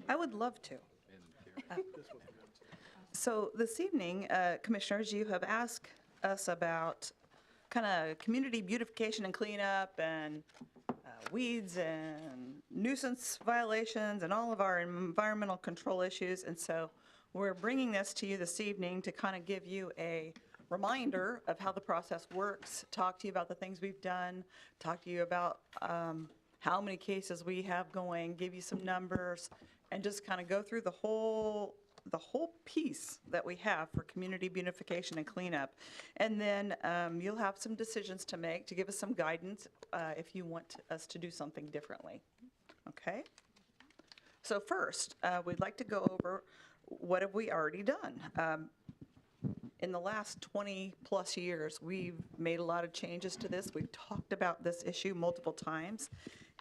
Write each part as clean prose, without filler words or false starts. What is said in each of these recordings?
I would love to. So this evening, Commissioners, you have asked us about kind of community beautification and cleanup and weeds and nuisance violations and all of our environmental control issues. And so we're bringing this to you this evening to kind of give you a reminder of how the process works, talk to you about the things we've done, talk to you about how many cases we have going, give you some numbers, and just kind of go through the whole piece that we have for community beautification and cleanup. And then you'll have some decisions to make to give us some guidance if you want us to do something differently. Okay? So first, we'd like to go over what have we already done. In the last 20 plus years, we've made a lot of changes to this. We've talked about this issue multiple times.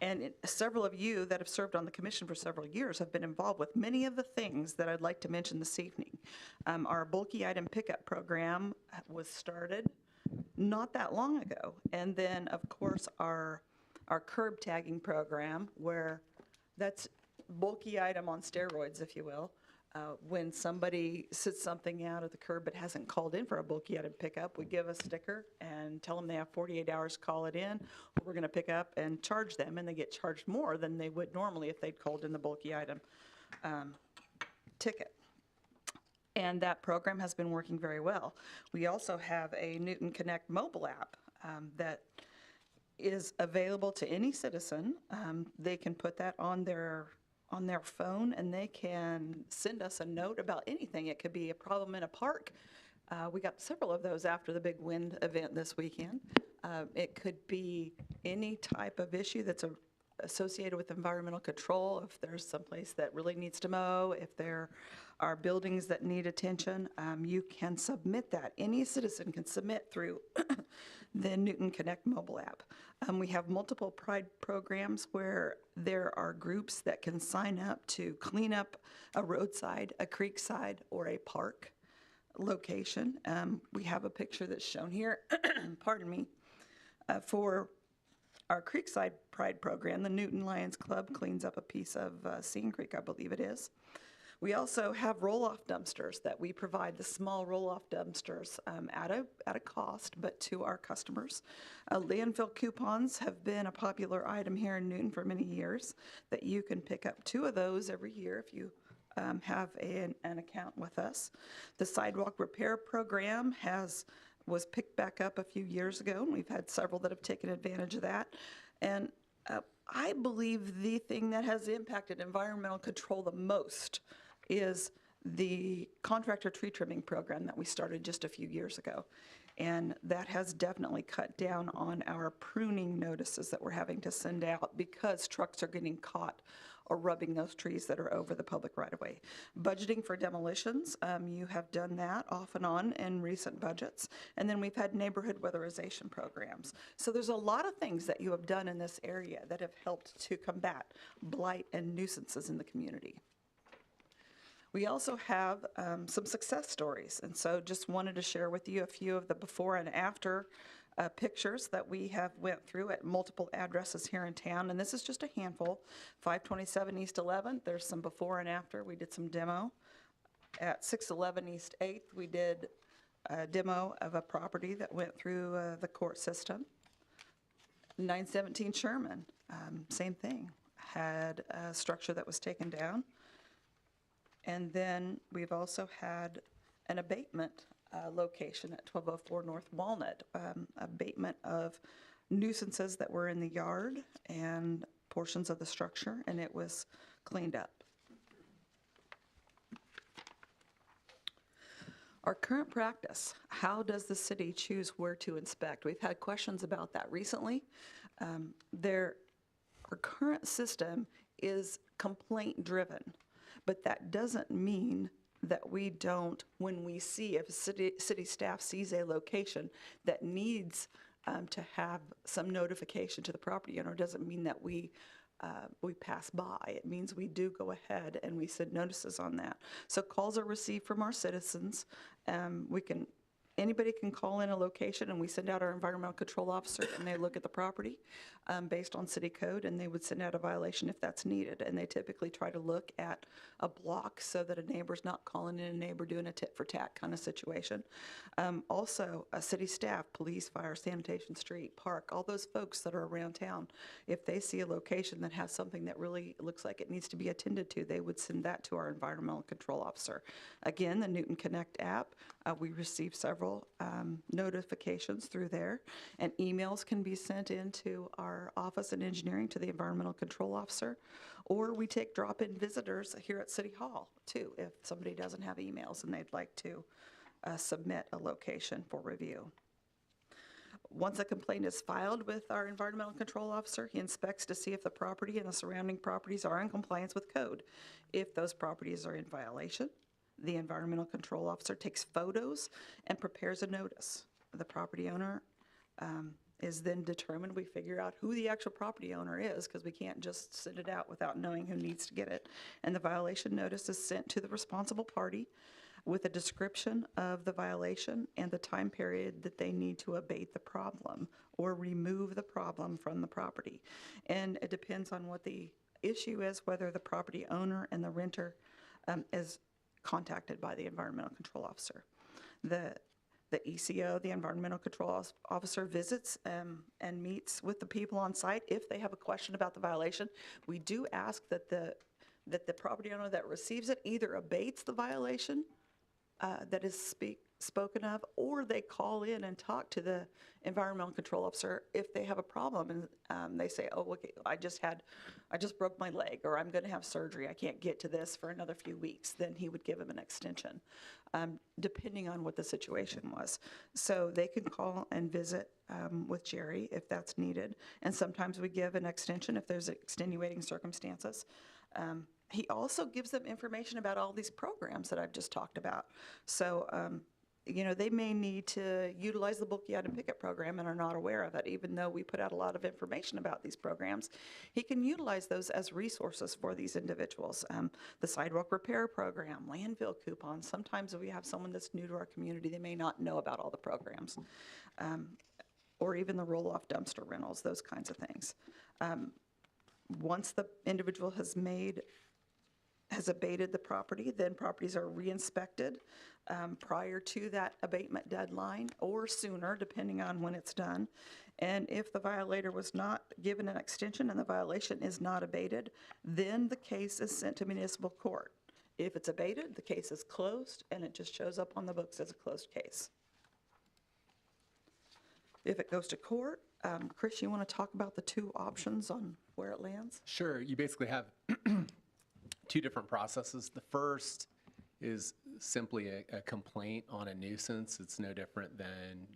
And several of you that have served on the commission for several years have been involved with many of the things that I'd like to mention this evening. Our bulky item pickup program was started not that long ago. And then, of course, our curb tagging program, where that's bulky item on steroids, if you will. When somebody sits something out at the curb but hasn't called in for a bulky item pickup, we give a sticker and tell them they have 48 hours to call it in. We're going to pick up and charge them, and they get charged more than they would normally if they'd called in the bulky item ticket. And that program has been working very well. We also have a Newton Connect mobile app that is available to any citizen. They can put that on their phone, and they can send us a note about anything. It could be a problem in a park. We got several of those after the big wind event this weekend. It could be any type of issue that's associated with environmental control. If there's someplace that really needs to mow, if there are buildings that need attention, you can submit that. Any citizen can submit through the Newton Connect mobile app. We have multiple Pride programs where there are groups that can sign up to clean up a roadside, a creekside, or a park location. We have a picture that's shown here, pardon me, for our Creekside Pride program. The Newton Lions Club cleans up a piece of Sean Creek, I believe it is. We also have roll-off dumpsters that we provide, the small roll-off dumpsters at a cost, but to our customers. Landfill coupons have been a popular item here in Newton for many years, that you can pick up 2 of those every year if you have an account with us. The sidewalk repair program was picked back up a few years ago, and we've had several that have taken advantage of that. And I believe the thing that has impacted environmental control the most is the contractor tree trimming program that we started just a few years ago. And that has definitely cut down on our pruning notices that we're having to send out because trucks are getting caught or rubbing those trees that are over the public right-of-way. Budgeting for demolitions, you have done that off and on in recent budgets. And then we've had neighborhood weatherization programs. So there's a lot of things that you have done in this area that have helped to combat blight and nuisances in the community. We also have some success stories, and so just wanted to share with you a few of the before and after pictures that we have went through at multiple addresses here in town, and this is just a handful. 527 East 11th, there's some before and after. We did some demo. At 611 East 8th, we did a demo of a property that went through the court system. 917 Sherman, same thing, had a structure that was taken down. And then we've also had an abatement location at 1204 North Walnut, abatement of nuisances that were in the yard and portions of the structure, and it was cleaned up. Our current practice, how does the city choose where to inspect? We've had questions about that recently. Our current system is complaint driven. But that doesn't mean that we don't, when we see, if city staff sees a location that needs to have some notification to the property owner, doesn't mean that we pass by. It means we do go ahead and we send notices on that. So calls are received from our citizens. We can Anybody can call in a location, and we send out our environmental control officer, and they look at the property based on city code, and they would send out a violation if that's needed. And they typically try to look at a block so that a neighbor's not calling in a neighbor doing a tit for tat kind of situation. Also, city staff, police, fire, sanitation, street, park, all those folks that are around town, if they see a location that has something that really looks like it needs to be attended to, they would send that to our environmental control officer. Again, the Newton Connect app, we receive several notifications through there, and emails can be sent into our office in engineering to the environmental control officer, or we take drop-in visitors here at City Hall too if somebody doesn't have emails and they'd like to submit a location for review. Once a complaint is filed with our environmental control officer, he inspects to see if the property and the surrounding properties are in compliance with code. If those properties are in violation, the environmental control officer takes photos and prepares a notice. The property owner is then determined. We figure out who the actual property owner is, because we can't just send it out without knowing who needs to get it. And the violation notice is sent to the responsible party with a description of the violation and the time period that they need to abate the problem or remove the problem from the property. And it depends on what the issue is, whether the property owner and the renter is contacted by the environmental control officer. The ECO, the environmental control officer, visits and meets with the people on site if they have a question about the violation. We do ask that the property owner that receives it either abates the violation that is spoken of, or they call in and talk to the environmental control officer if they have a problem and they say, oh, okay, I just broke my leg, or I'm going to have surgery, I can't get to this for another few weeks. Then he would give them an extension, depending on what the situation was. So they can call and visit with Jerry if that's needed, and sometimes we give an extension if there's extenuating circumstances. He also gives them information about all these programs that I've just talked about. So, they may need to utilize the bulky item pickup program and are not aware of it, even though we put out a lot of information about these programs. He can utilize those as resources for these individuals. The sidewalk repair program, landfill coupons. Sometimes if we have someone that's new to our community, they may not know about all the programs. Or even the roll-off dumpster rentals, those kinds of things. Once the individual has abated the property, then properties are re-inspected prior to that abatement deadline or sooner, depending on when it's done. And if the violator was not given an extension and the violation is not abated, then the case is sent to municipal court. If it's abated, the case is closed and it just shows up on the books as a closed case. If it goes to court, Chris, you want to talk about the two options on where it lands? Sure. You basically have two different processes. The first is simply a complaint on a nuisance. It's no different than,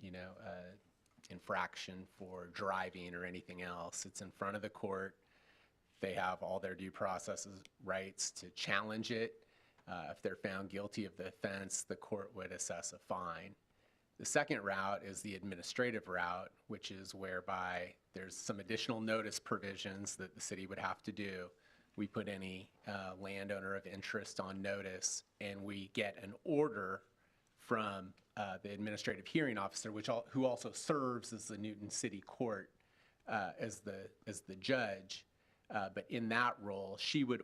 infraction for driving or anything else. It's in front of the court. They have all their due process rights to challenge it. If they're found guilty of the offense, the court would assess a fine. The second route is the administrative route, which is whereby there's some additional notice provisions that the city would have to do. We put any landowner of interest on notice, and we get an order from the administrative hearing officer, who also serves as the Newton City Court as the judge. But in that role, she would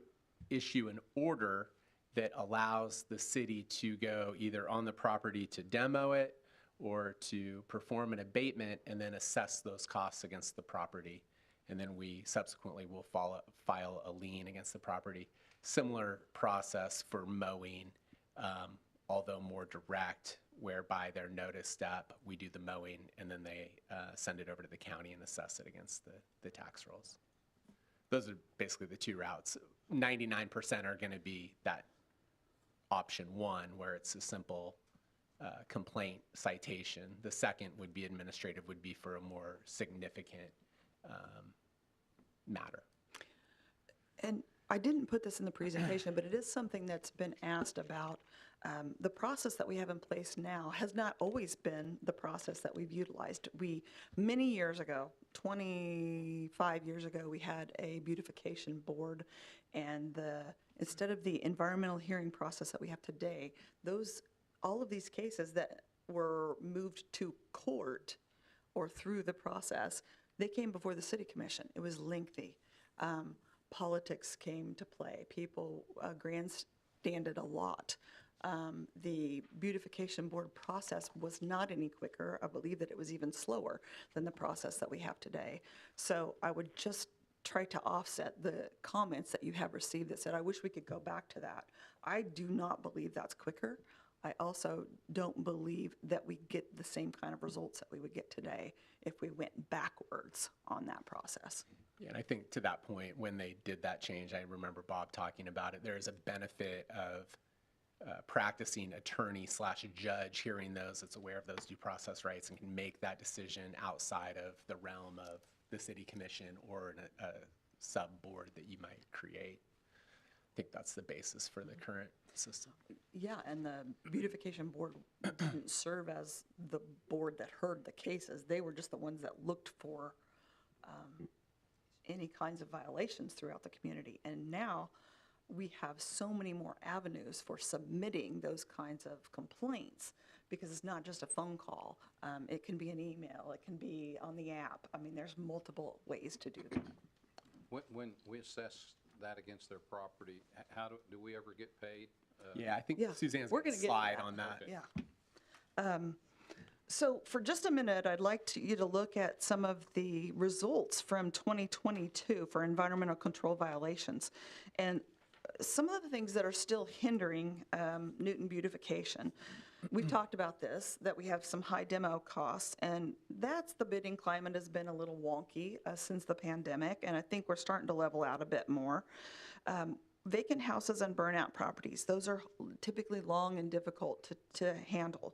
issue an order that allows the city to go either on the property to demo it or to perform an abatement and then assess those costs against the property. And then we subsequently will file a lien against the property. Similar process for mowing, although more direct, whereby they're noticed up, we do the mowing, and then they send it over to the county and assess it against the tax rolls. Those are basically the two routes. 99% are going to be that option one, where it's a simple complaint citation. The second would be administrative, would be for a more significant matter. And I didn't put this in the presentation, but it is something that's been asked about. The process that we have in place now has not always been the process that we've utilized. Many years ago, 25 years ago, we had a beautification board, and instead of the environmental hearing process that we have today, all of these cases that were moved to court or through the process, they came before the city commission. It was lengthy. Politics came to play. People grandstanded a lot. The beautification board process was not any quicker. I believe that it was even slower than the process that we have today. So I would just try to offset the comments that you have received that said, I wish we could go back to that. I do not believe that's quicker. I also don't believe that we get the same kind of results that we would get today if we went backwards on that process. Yeah, and I think to that point, when they did that change, I remember Bob talking about it, there is a benefit of practicing attorney / judge hearing those that's aware of those due process rights and can make that decision outside of the realm of the city commission or a sub-board that you might create. I think that's the basis for the current system. Yeah, and the beautification board didn't serve as the board that heard the cases. They were just the ones that looked for any kinds of violations throughout the community. And now we have so many more avenues for submitting those kinds of complaints because it's not just a phone call. It can be an email. It can be on the app. I mean, there's multiple ways to do that. When we assess that against their property, how do we ever get paid? Yeah, I think Yeah, Suzanne's we're going to gonna get slide that. on that. Okay. Yeah. So for just a minute, I'd like you to look at some of the results from 2022 for environmental control violations. And some of the things that are still hindering Newton beautification. We've talked about this, that we have some high demo costs, and that's the bidding climate has been a little wonky since the pandemic, and I think we're starting to level out a bit more. Vacant houses and burnout properties, those are typically long and difficult to handle.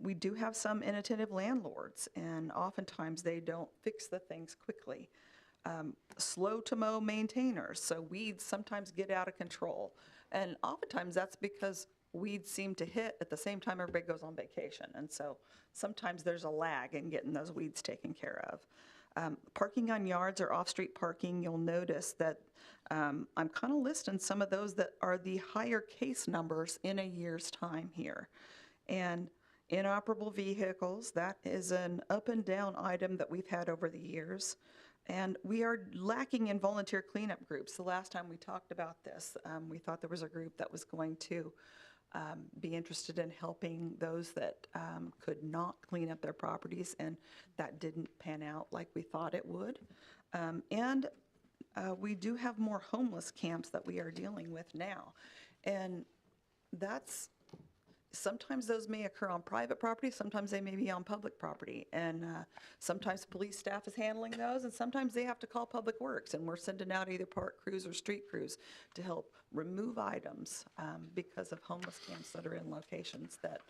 We do have some inattentive landlords, and oftentimes they don't fix the things quickly. Slow to mow maintainers, so weeds sometimes get out of control. And oftentimes that's because weeds seem to hit at the same time everybody goes on vacation. And so sometimes there's a lag in getting those weeds taken care of. Parking on yards or off-street parking, you'll notice that I'm kind of listing some of those that are the higher case numbers in a year's time here. And inoperable vehicles, that is an up and down item that we've had over the years. And we are lacking in volunteer cleanup groups. The last time we talked about this, we thought there was a group that was going to be interested in helping those that could not clean up their properties, and that didn't pan out like we thought it would. And we do have more homeless camps that we are dealing with now. And that's sometimes those may occur on private property, sometimes they may be on public property. And sometimes police staff is handling those, and sometimes they have to call Public Works, and we're sending out either park crews or street crews to help remove items because of homeless camps that are in locations that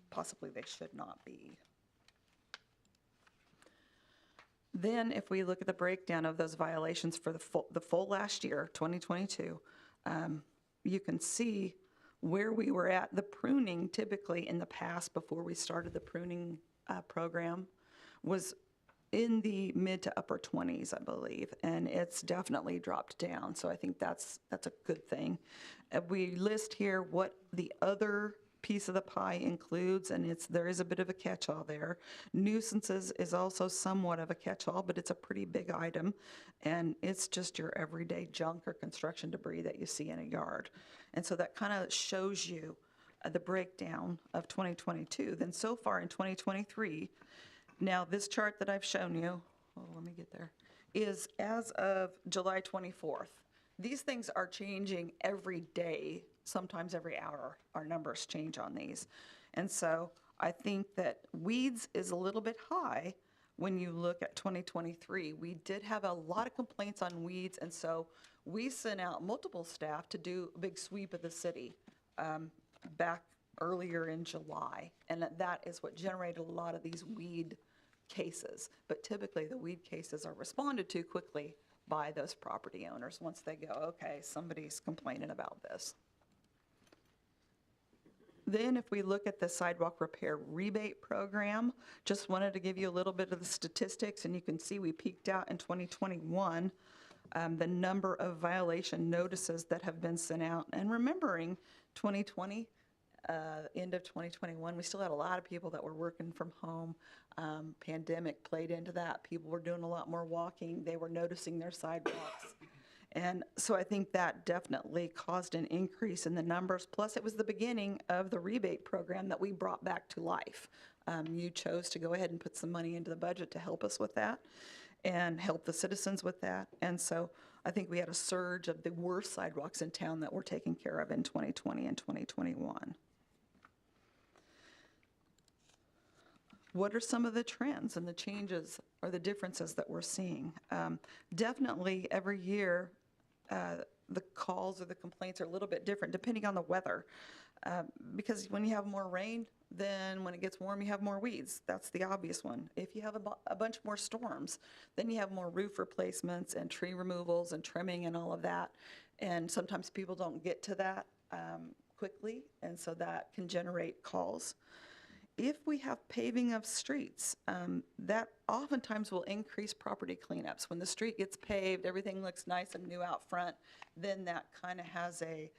possibly they should not be. Then if we look at the breakdown of those violations for the full last year, 2022, you can see where we were at. The pruning typically in the past, before we started the pruning program, was in the mid to upper 20s, I believe, and it's definitely dropped down. So I think that's a good thing. We list here what the other piece of the pie includes, and there is a bit of a catch-all there. Nuisances is also somewhat of a catch-all, but it's a pretty big item, and it's just your everyday junk or construction debris that you see in a yard. And so that kind of shows you the breakdown of 2022. Then so far in 2023, now this chart that I've shown you, let me get there, is as of July 24th. These things are changing every day, sometimes every hour. Our numbers change on these. And so I think that weeds is a little bit high when you look at 2023. We did have a lot of complaints on weeds, and so we sent out multiple staff to do a big sweep of the city back earlier in July, and that is what generated a lot of these weed cases. But typically the weed cases are responded to quickly by those property owners once they go, okay, somebody's complaining about this. Then if we look at the sidewalk repair rebate program, just wanted to give you a little bit of the statistics, and you can see we peaked out in 2021, the number of violation notices that have been sent out. And remembering 2020, end of 2021. We still had a lot of people that were working from home. Pandemic played into that. People were doing a lot more walking. They were noticing their sidewalks. And so I think that definitely caused an increase in the numbers. Plus, it was the beginning of the rebate program that we brought back to life. You chose to go ahead and put some money into the budget to help us with that and help the citizens with that. And so I think we had a surge of the worst sidewalks in town that were taken care of in 2020 and 2021. What are some of the trends and the changes or the differences that we're seeing? Definitely every year, the calls or the complaints are a little bit different depending on the weather. Because when you have more rain, then when it gets warm, you have more weeds. That's the obvious one. If you have a bunch more storms, then you have more roof replacements and tree removals and trimming and all of that. And sometimes people don't get to that quickly, and so that can generate calls. If we have paving of streets, that oftentimes will increase property cleanups. When the street gets paved, everything looks nice and new out front, then that kind of has an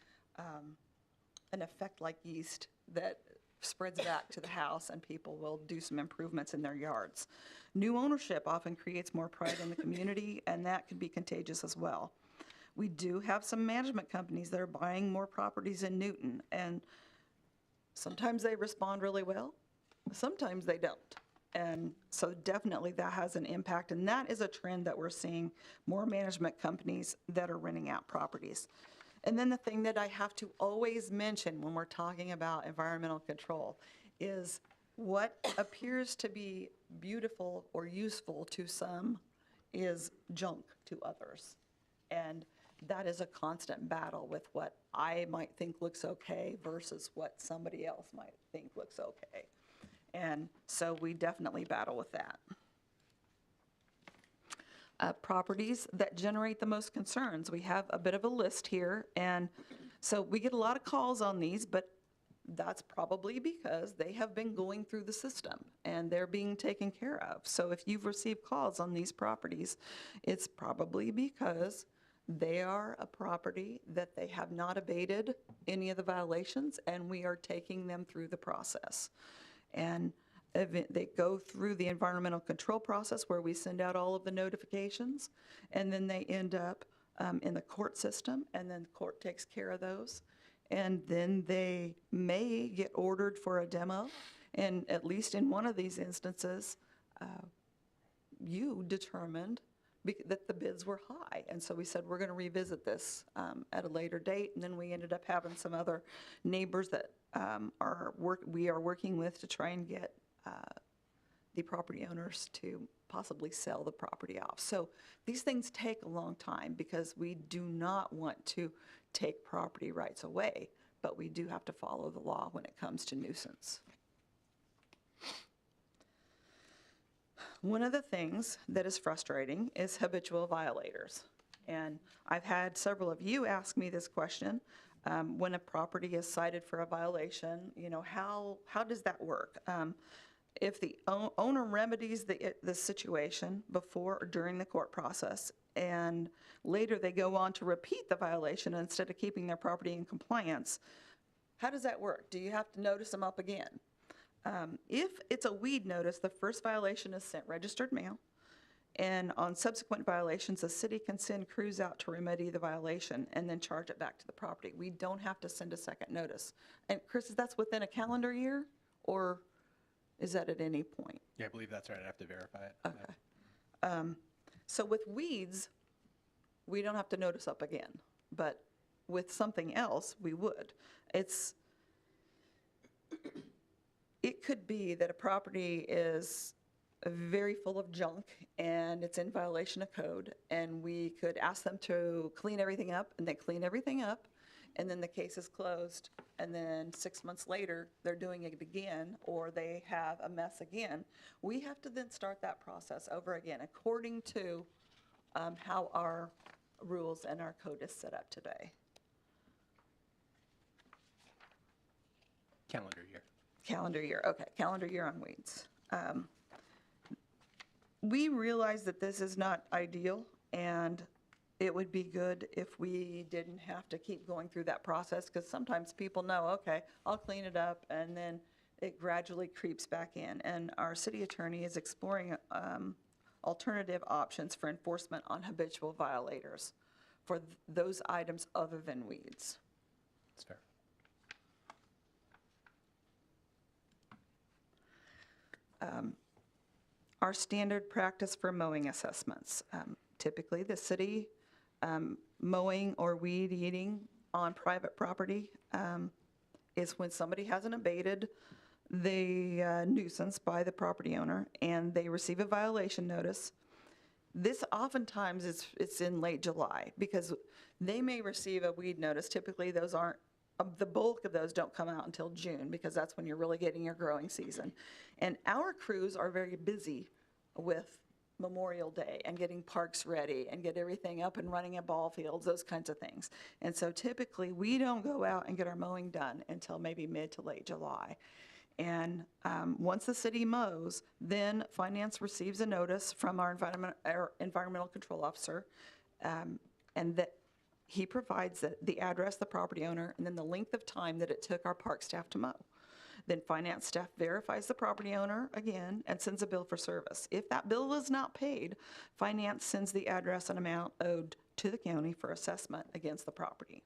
effect like yeast that spreads back to the house, and people will do some improvements in their yards. New ownership often creates more pride in the community, and that can be contagious as well. We do have some management companies that are buying more properties in Newton, and sometimes they respond really well, sometimes they don't. And so definitely that has an impact, and that is a trend that we're seeing, more management companies that are renting out properties. And then the thing that I have to always mention when we're talking about environmental control is what appears to be beautiful or useful to some is junk to others. And that is a constant battle with what I might think looks okay versus what somebody else might think looks okay. And so we definitely battle with that. Properties that generate the most concerns. We have a bit of a list here, and so we get a lot of calls on these, but that's probably because they have been going through the system and they're being taken care of. So if you've received calls on these properties, it's probably because they are a property that they have not abated any of the violations, and we are taking them through the process. And they go through the environmental control process where we send out all of the notifications, and then they end up in the court system, and then the court takes care of those. And then they may get ordered for a demo, and at least in one of these instances, you determined that the bids were high. And so we said, we're going to revisit this at a later date, and then we ended up having some other neighbors that we are working with to try and get the property owners to possibly sell the property off. So these things take a long time because we do not want to take property rights away, but we do have to follow the law when it comes to nuisance. One of the things that is frustrating is habitual violators. And I've had several of you ask me this question. When a property is cited for a violation, how does that work? If the owner remedies the situation before or during the court process, and later they go on to repeat the violation instead of keeping their property in compliance, how does that work? Do you have to notice them up again? If it's a weed notice, the first violation is sent registered mail, and on subsequent violations, the city can send crews out to remedy the violation and then charge it back to the property. We don't have to send a second notice. And Chris, that's within a calendar year, or is that at any point? Yeah, I believe that's right. I have to verify it. Okay. So with weeds, we don't have to notice up again, but with something else, we would. It could be that a property is very full of junk and it's in violation of code, and we could ask them to clean everything up, and they clean everything up, and then the case is closed, and then 6 months later they're doing it again, or they have a mess again. We have to then start that process over again according to how our rules and our code is set up today. Calendar year. Calendar year, okay, calendar year on weeds. We realize that this is not ideal, and it would be good if we didn't have to keep going through that process, because sometimes people know, okay, I'll clean it up, and then it gradually creeps back in. And our city attorney is exploring alternative options for enforcement on habitual violators for those items other than weeds. That's fair. Our standard practice for mowing assessments. Typically, the city mowing or weed eating on private property is when somebody hasn't abated the nuisance by the property owner and they receive a violation notice. This oftentimes it's in late July, because they may receive a weed notice. Typically, those aren't, the bulk of those don't come out until June, because that's when you're really getting your growing season. And our crews are very busy with Memorial Day and getting parks ready and get everything up and running at ball fields, those kinds of things. And so typically, we don't go out and get our mowing done until maybe mid to late July. And once the city mows, then finance receives a notice from our environmental control officer, and that he provides the address, the property owner, and then the length of time that it took our park staff to mow. Then finance staff verifies the property owner again and sends a bill for service. If that bill is not paid, finance sends the address and amount owed to the county for assessment against the property.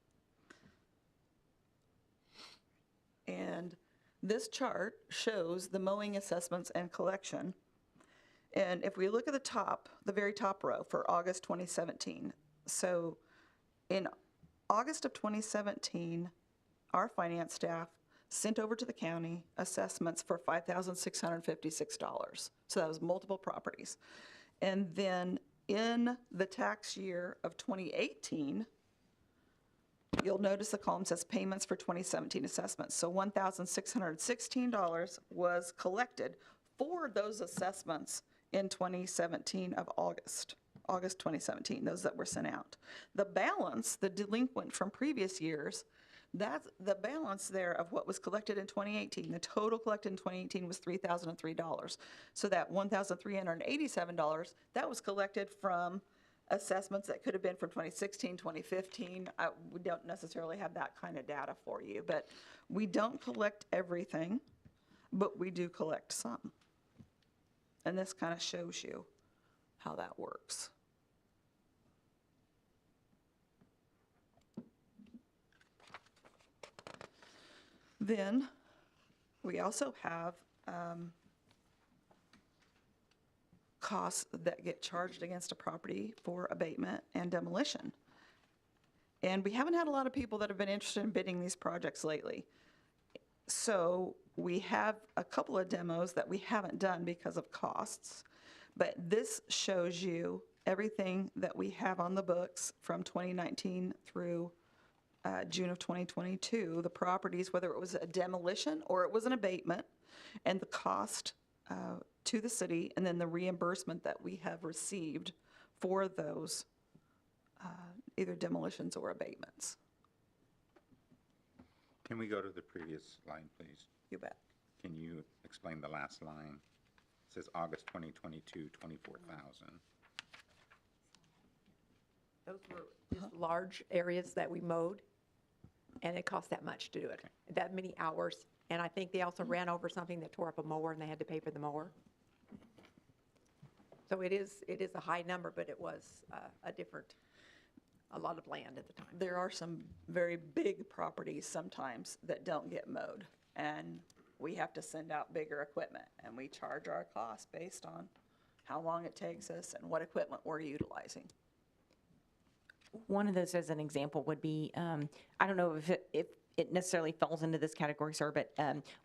And this chart shows the mowing assessments and collection. And if we look at the top, the very top row for August 2017. So in August of 2017, our finance staff sent over to the county assessments for $5,656. So that was multiple properties. And then in the tax year of 2018, you'll notice the column says payments for 2017 assessments. So $1,616 was collected for those assessments in 2017 of August 2017, those that were sent out. The balance, the delinquent from previous years, that's the balance there of what was collected in 2018. The total collected in 2018 was $3,003. So that $1,387, that was collected from assessments that could have been from 2016, 2015. We don't necessarily have that kind of data for you, but we don't collect everything, but we do collect some. And this kind of shows you how that works. Then we also have costs that get charged against a property for abatement and demolition. And we haven't had a lot of people that have been interested in bidding these projects lately. So we have a couple of demos that we haven't done because of costs, but this shows you everything that we have on the books from 2019 through June of 2022, the properties, whether it was a demolition or it was an abatement, and the cost to the city, and then the reimbursement that we have received for those either demolitions or abatements. Can we go to the previous line, please? You bet. Can you explain the last line? It says August 2022, 24,000. Those were just large areas that we mowed, and it cost that much to do it, that many hours. And I think they also ran over something that tore up a mower, and they had to pay for the mower. So it is a high number, but it was a lot of land at the time. There are some very big properties sometimes that don't get mowed, and we have to send out bigger equipment, and we charge our costs based on how long it takes us and what equipment we're utilizing. One of those, as an example, would be, I don't know if it necessarily falls into this category, sir, but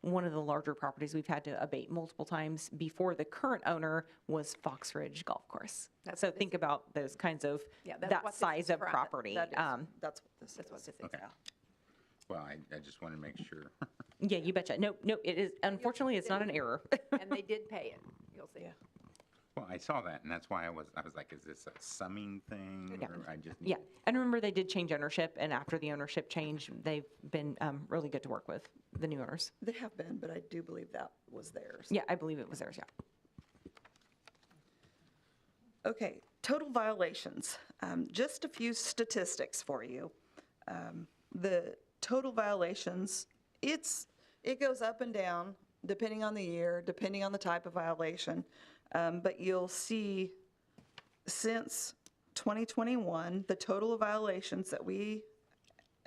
one of the larger properties we've had to abate multiple times before the current owner was Fox Ridge Golf Course. So think about those kinds of, that's that what this size is of from. property. That's what this is. That's what this is. Okay. Well, I just want to make sure. Yeah, you betcha. No, it is, unfortunately, it's not an error. And they did pay it, you'll see. Yeah. Well, I saw that, and that's why I was like, is this a summing thing? Yeah. Or I just Yeah, need, and remember, they did change ownership, and after the ownership change, they've been really good to work with, the new owners. They have been, but I do believe that was theirs. Yeah, I believe it was theirs, yeah. Okay, Total violations, just a few statistics for you. The total violations, it goes up and down depending on the year, depending on the type of violation. But you'll see since 2021, the total of violations that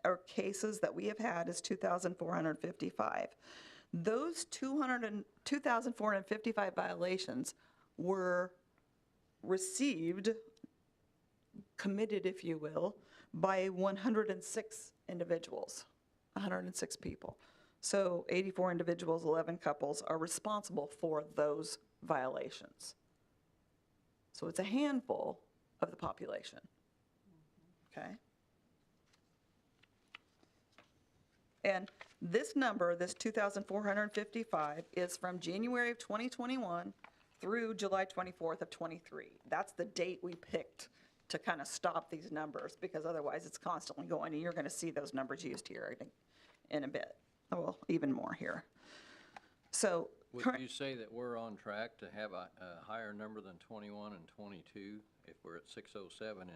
or cases that we have had is 2,455. Those 2,455 violations were received, committed, if you will, by 106 individuals, 106 people. So 84 individuals, 11 couples are responsible for those violations. So it's a handful of the population. Okay? And this number, this 2,455, is from January of 2021 through July 24th of 23. That's the date we picked to kind of stop these numbers, because otherwise it's constantly going, and you're going to see those numbers used here in a bit. Well, even more here. So Would current- you say that we're on track to have a higher number than 21 and 22? If we're at 607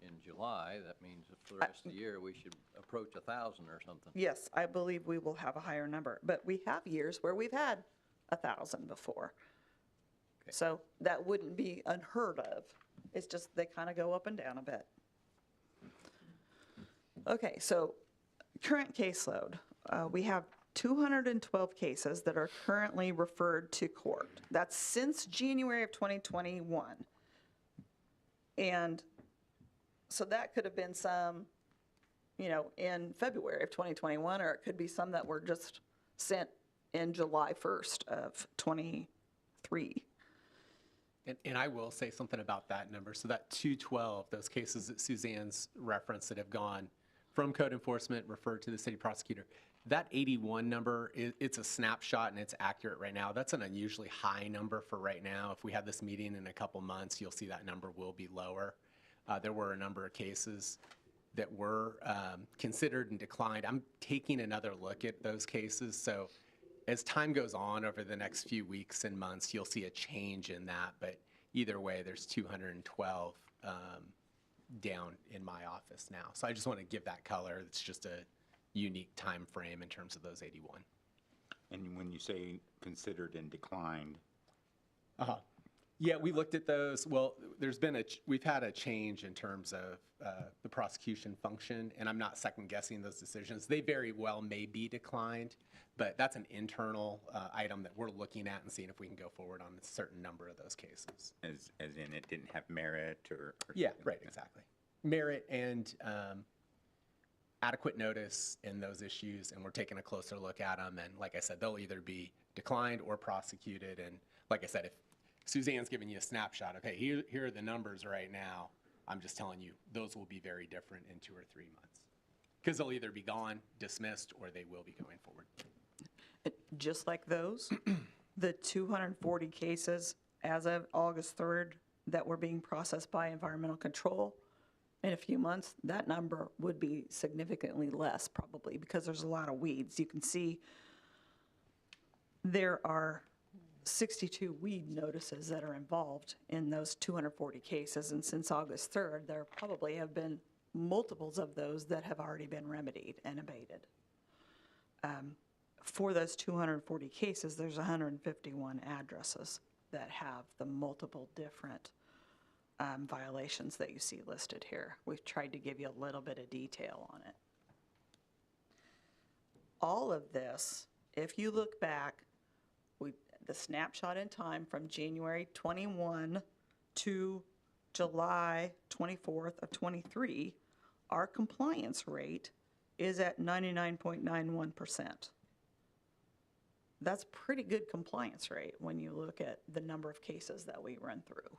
in July, that means for the rest of the year, we should approach 1,000 or something. Yes, I believe we will have a higher number, but we have years where we've had 1,000 before. Okay. So that wouldn't be unheard of. It's just they kind of go up and down a bit. Okay, so current caseload. We have 212 cases that are currently referred to court. That's since January of 2021. And so that could have been some, in February of 2021, or it could be some that were just sent in July 1st of 23. And I will say something about that number. So that 212, those cases that Suzanne's referenced that have gone from code enforcement referred to the city prosecutor, that 81 number, it's a snapshot and it's accurate right now. That's an unusually high number for right now. If we have this meeting in a couple months, you'll see that number will be lower. There were a number of cases that were considered and declined. I'm taking another look at those cases. So as time goes on over the next few weeks and months, you'll see a change in that. But either way, there's 212 down in my office now. So I just want to give that color. It's just a unique time frame in terms of those 81. And when you say considered and declined, Yeah, we looked at those. Well, we've had a change in terms of the prosecution function, and I'm not second guessing those decisions. They very well may be declined, but that's an internal item that we're looking at and seeing if we can go forward on a certain number of those cases. as in it didn't have merit or Yeah, something right, like that. exactly. Merit and adequate notice in those issues, and we're taking a closer look at them. And like I said, they'll either be declined or prosecuted. And like I said, if Suzanne's giving you a snapshot of, hey, here are the numbers right now, I'm just telling you, those will be very different in 2 or 3 months. Because they'll either be gone, dismissed, or they will be going forward. Just like those, the 240 cases as of August 3rd that were being processed by environmental control, in a few months, that number would be significantly less probably, because there's a lot of weeds. You can see there are 62 weed notices that are involved in those 240 cases, and since August 3rd, there probably have been multiples of those that have already been remedied and abated. For those 240 cases, there's 151 addresses that have the multiple different violations that you see listed here. We've tried to give you a little bit of detail on it. All of this, if you look back, the snapshot in time from January 21 to July 24th of 23, our compliance rate is at 99.91%. That's pretty good compliance rate when you look at the number of cases that we run through.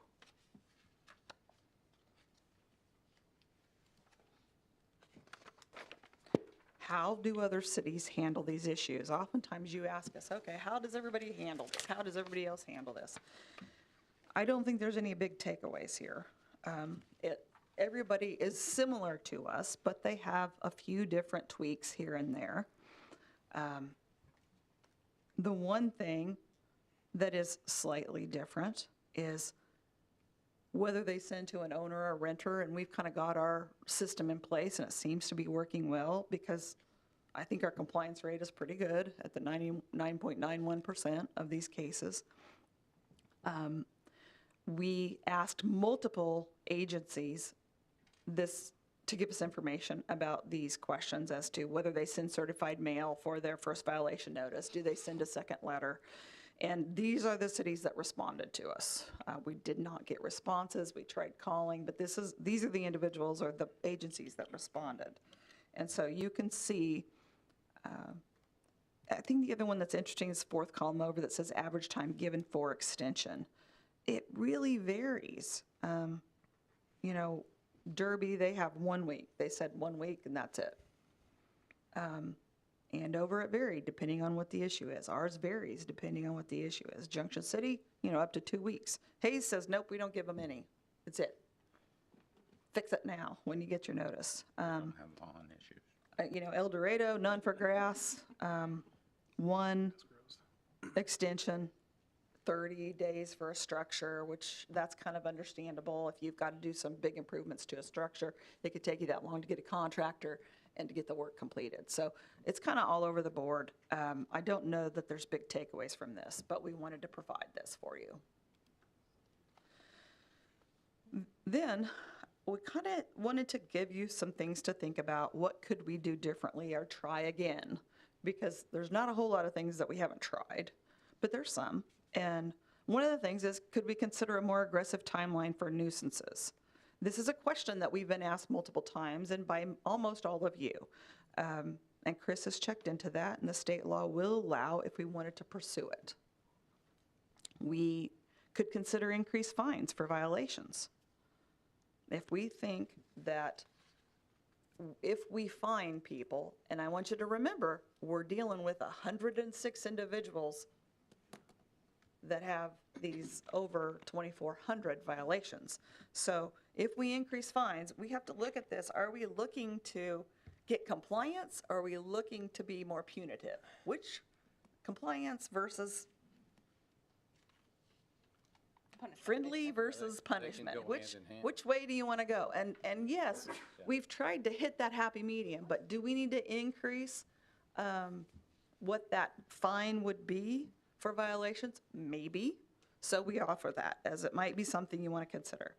How do other cities handle these issues? Oftentimes you ask us, okay, how does everybody handle this? How does everybody else handle this? I don't think there's any big takeaways here. Everybody is similar to us, but they have a few different tweaks here and there. The one thing that is slightly different is whether they send to an owner or a renter, and we've kind of got our system in place, and it seems to be working well, because I think our compliance rate is pretty good at the 99.91% of these cases. We asked multiple agencies to give us information about these questions as to whether they send certified mail for their first violation notice, do they send a second letter? And these are the cities that responded to us. We did not get responses. We tried calling, but these are the individuals or the agencies that responded. And so you can see, I think the other one that's interesting is fourth column over that says average time given for extension. It really varies. Derby, they have 1 week. They said 1 week and that's it. Andover, it varied depending on what the issue is. Ours varies depending on what the issue is. Junction City, up to 2 weeks. Hayes says, nope, we don't give them any. It's it. Fix it now when you get your notice. Don't have lawn issues. El Dorado, none for grass. 1 extension, 30 days for a structure, which that's kind of understandable. If you've got to do some big improvements to a structure, it could take you that long to get a contractor and to get the work completed. So it's kind of all over the board. I don't know that there's big takeaways from this, but we wanted to provide this for you. Then we kind of wanted to give you some things to think about. What could we do differently or try again? Because there's not a whole lot of things that we haven't tried, but there's some. And one of the things is, could we consider a more aggressive timeline for nuisances? This is a question that we've been asked multiple times and by almost all of you. And Chris has checked into that, and the state law will allow if we wanted to pursue it. We could consider increased fines for violations. If we think that if we fine people, and I want you to remember, we're dealing with 106 individuals that have these over 2,400 violations. So if we increase fines, we have to look at this. Are we looking to get compliance? Or are we looking to be more punitive? Which compliance versus friendly versus punishment? go Which hand in hand. which way do you want to go? And yes, we've tried to hit that happy medium, but do we need to increase what that fine would be for violations? Maybe. So we offer that, as it might be something you want to consider.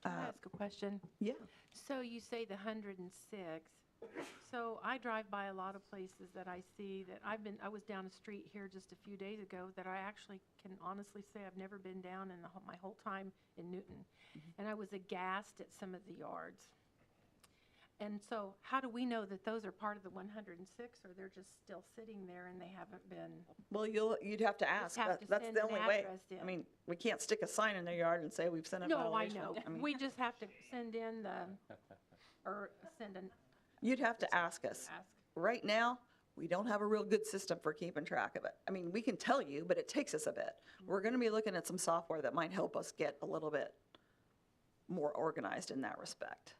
Can I ask a question? Yeah. So you say the 106. So I drive by a lot of places that I see that I was down a street here just a few days ago that I actually can honestly say I've never been down in my whole time in Newton. And I was aghast at some of the yards. And so how do we know that those are part of the 106, or they're just still sitting there and they haven't been? Well, you'd have to ask. have to That's send the an only way. address in. I mean, we can't stick a sign in their yard and say we've sent a No, I violation. know. mean, We just have to send in or send an You'd have to ask us. ask. Right now, we don't have a real good system for keeping track of it. I mean, we can tell you, but it takes us a bit. We're going to be looking at some software that might help us get a little bit more organized in that respect.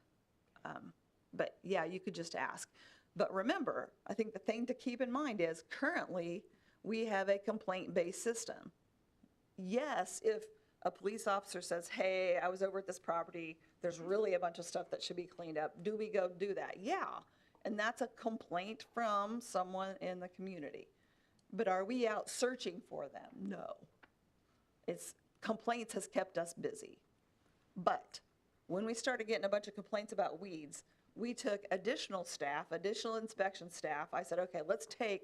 But yeah, you could just ask. But remember, I think the thing to keep in mind is currently we have a complaint-based system. Yes, if a police officer says, hey, I was over at this property, there's really a bunch of stuff that should be cleaned up, do we go do that? Yeah, and that's a complaint from someone in the community. But are we out searching for them? No. Complaints has kept us busy. But when we started getting a bunch of complaints about weeds, we took additional staff, additional inspection staff. I said, okay, let's take,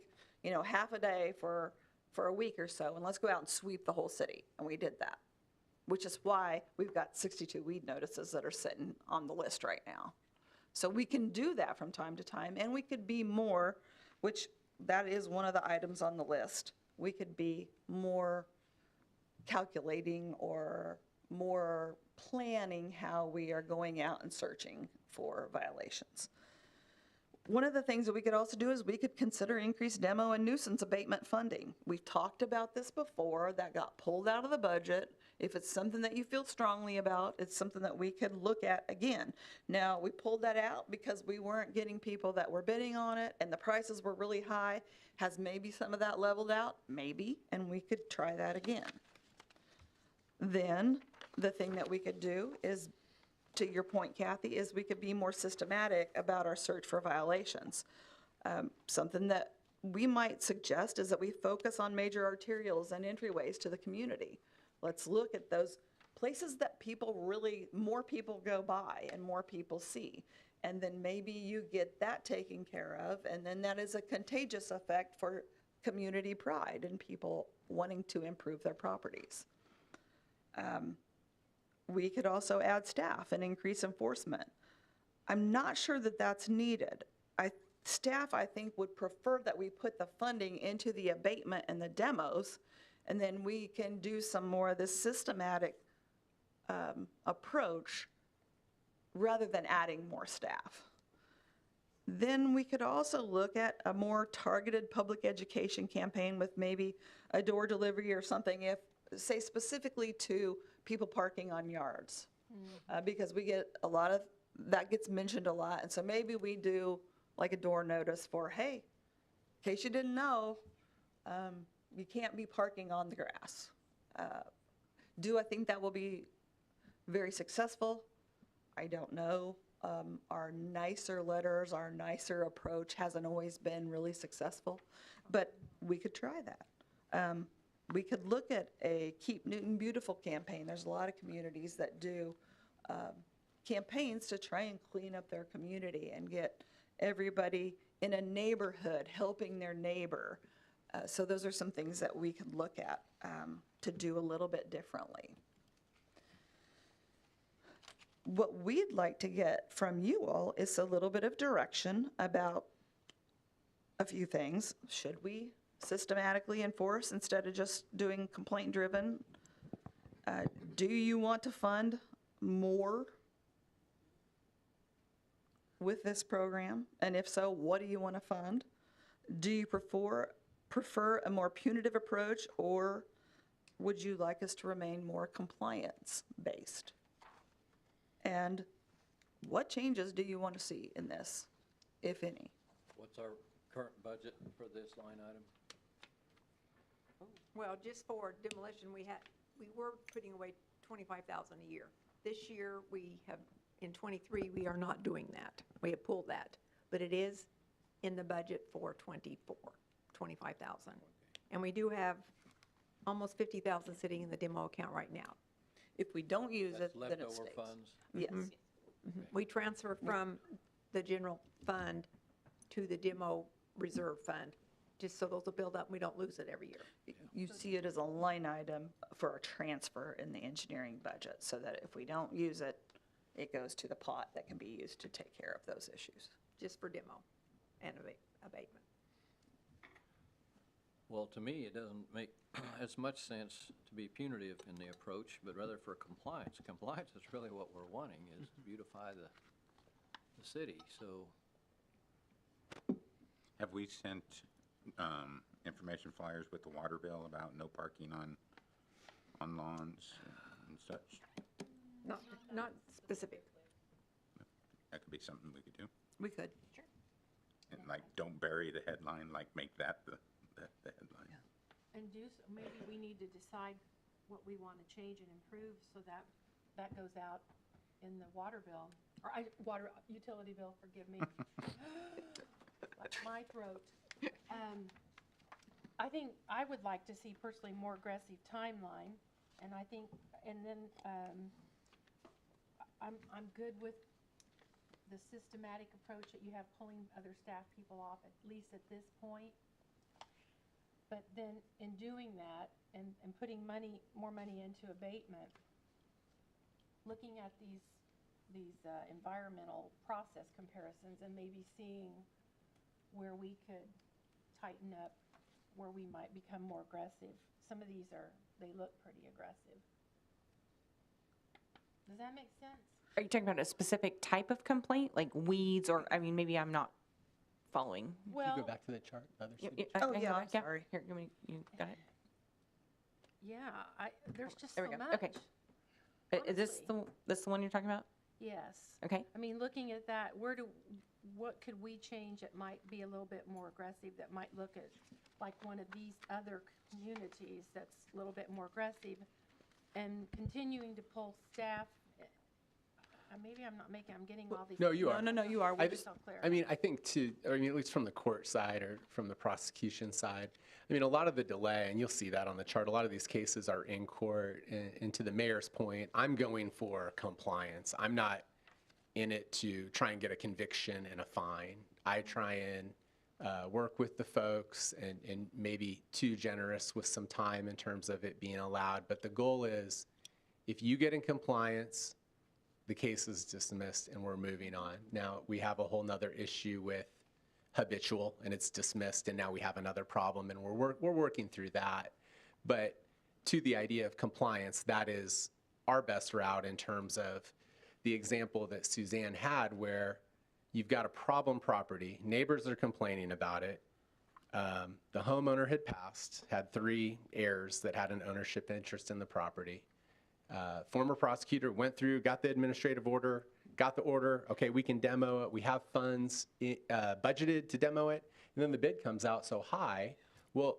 half a day for a week or so, and let's go out and sweep the whole city. And we did that, which is why we've got 62 weed notices that are sitting on the list right now. So we can do that from time to time, and we could be more, which that is one of the items on the list. We could be more calculating or more planning how we are going out and searching for violations. One of the things that we could also do is we could consider increased demo and nuisance abatement funding. We've talked about this before. That got pulled out of the budget. If it's something that you feel strongly about, it's something that we could look at again. Now, we pulled that out because we weren't getting people that were bidding on it and the prices were really high. Has maybe some of that leveled out? Maybe, and we could try that again. Then the thing that we could do is, to your point, Kathy, is we could be more systematic about our search for violations. Something that we might suggest is that we focus on major arterials and entryways to the community. Let's look at those places that more people go by and more people see. And then maybe you get that taken care of, and then that is a contagious effect for community pride and people wanting to improve their properties. We could also add staff and increase enforcement. I'm not sure that that's needed. Staff, I think, would prefer that we put the funding into the abatement and the demos, and then we can do some more of this systematic approach rather than adding more staff. Then we could also look at a more targeted public education campaign with maybe a door delivery or something, if, say, specifically to people parking on yards. Because we get a lot of, that gets mentioned a lot, and so maybe we do like a door notice for, hey, in case you didn't know, you can't be parking on the grass. Do I think that will be very successful? I don't know. Our nicer letters, our nicer approach hasn't always been really successful, but we could try that. We could look at a Keep Newton Beautiful campaign. There's a lot of communities that do campaigns to try and clean up their community and get everybody in a neighborhood helping their neighbor. So those are some things that we could look at to do a little bit differently. What we'd like to get from you all is a little bit of direction about a few things. Should we systematically enforce instead of just doing complaint-driven? Do you want to fund more with this program? And if so, what do you want to fund? Do you prefer a more punitive approach, or would you like us to remain more compliance-based? And what changes do you want to see in this, if any? What's our current budget for this line item? Well, just for demolition, we were putting away $25,000 a year. This year, in '23, we are not doing that. We have pulled that, but it is in the budget for '24, $25,000. And we do have almost $50,000 sitting in the demo account right now. If we don't use it, That's then it leftover stays. funds? Yes. We transfer from the general fund to the demo reserve fund, just so those will build up and we don't lose it every year. You see it as a line item for a transfer in the engineering budget, so that if we don't use it, it goes to the pot that can be used to take care of those issues. Just for demo and abatement. Well, to me, it doesn't make as much sense to be punitive in the approach, but rather for compliance. Compliance is really what we're wanting, is to beautify the city, so. Have we sent information flyers with the water bill about no parking on lawns and such? Not specific. That could be something we could do. We could. And like, don't bury the headline, like make that the headline. And maybe we need to decide what we want to change and improve, so that goes out in the water bill, or utility bill, forgive me. Like my throat. I think I would like to see personally more aggressive timeline, and then I'm good with the systematic approach that you have, pulling other staff people off, at least at this point. But then in doing that and putting more money into abatement, looking at these environmental process comparisons and maybe seeing where we could tighten up, where we might become more aggressive. Some of these they look pretty aggressive. Does that make sense? Are you talking about a specific type of complaint, like weeds, or, I mean, maybe I'm not following. Can you Well, go back to the chart, the other sheet? Oh, Okay, yeah, hold on. I'm sorry. Here, you got it? yeah, there's just There so we go. much. Okay. Is this the one you're talking about? Yes. Okay. I mean, looking at that, what could we change that might be a little bit more aggressive, that might look at like one of these other communities that's a little bit more aggressive, and continuing to pull staff. Maybe I'm not making, I'm getting all these. No, you are. No, you are. I We're thi- just, So clear. I mean, I think at least from the court side or from the prosecution side, I mean, a lot of the delay, and you'll see that on the chart, a lot of these cases are in court. And to the mayor's point, I'm going for compliance. I'm not in it to try and get a conviction and a fine. I try and work with the folks and maybe too generous with some time in terms of it being allowed. But the goal is, if you get in compliance, the case is dismissed and we're moving on. Now, we have a whole nother issue with habitual, and it's dismissed, and now we have another problem, and we're working through that. But to the idea of compliance, that is our best route in terms of the example that Suzanne had, where you've got a problem property, neighbors are complaining about it. The homeowner had passed, had 3 heirs that had an ownership interest in the property. Former prosecutor went through, got the administrative order, got the order, okay, we can demo it, we have funds budgeted to demo it, and then the bid comes out so high. Well,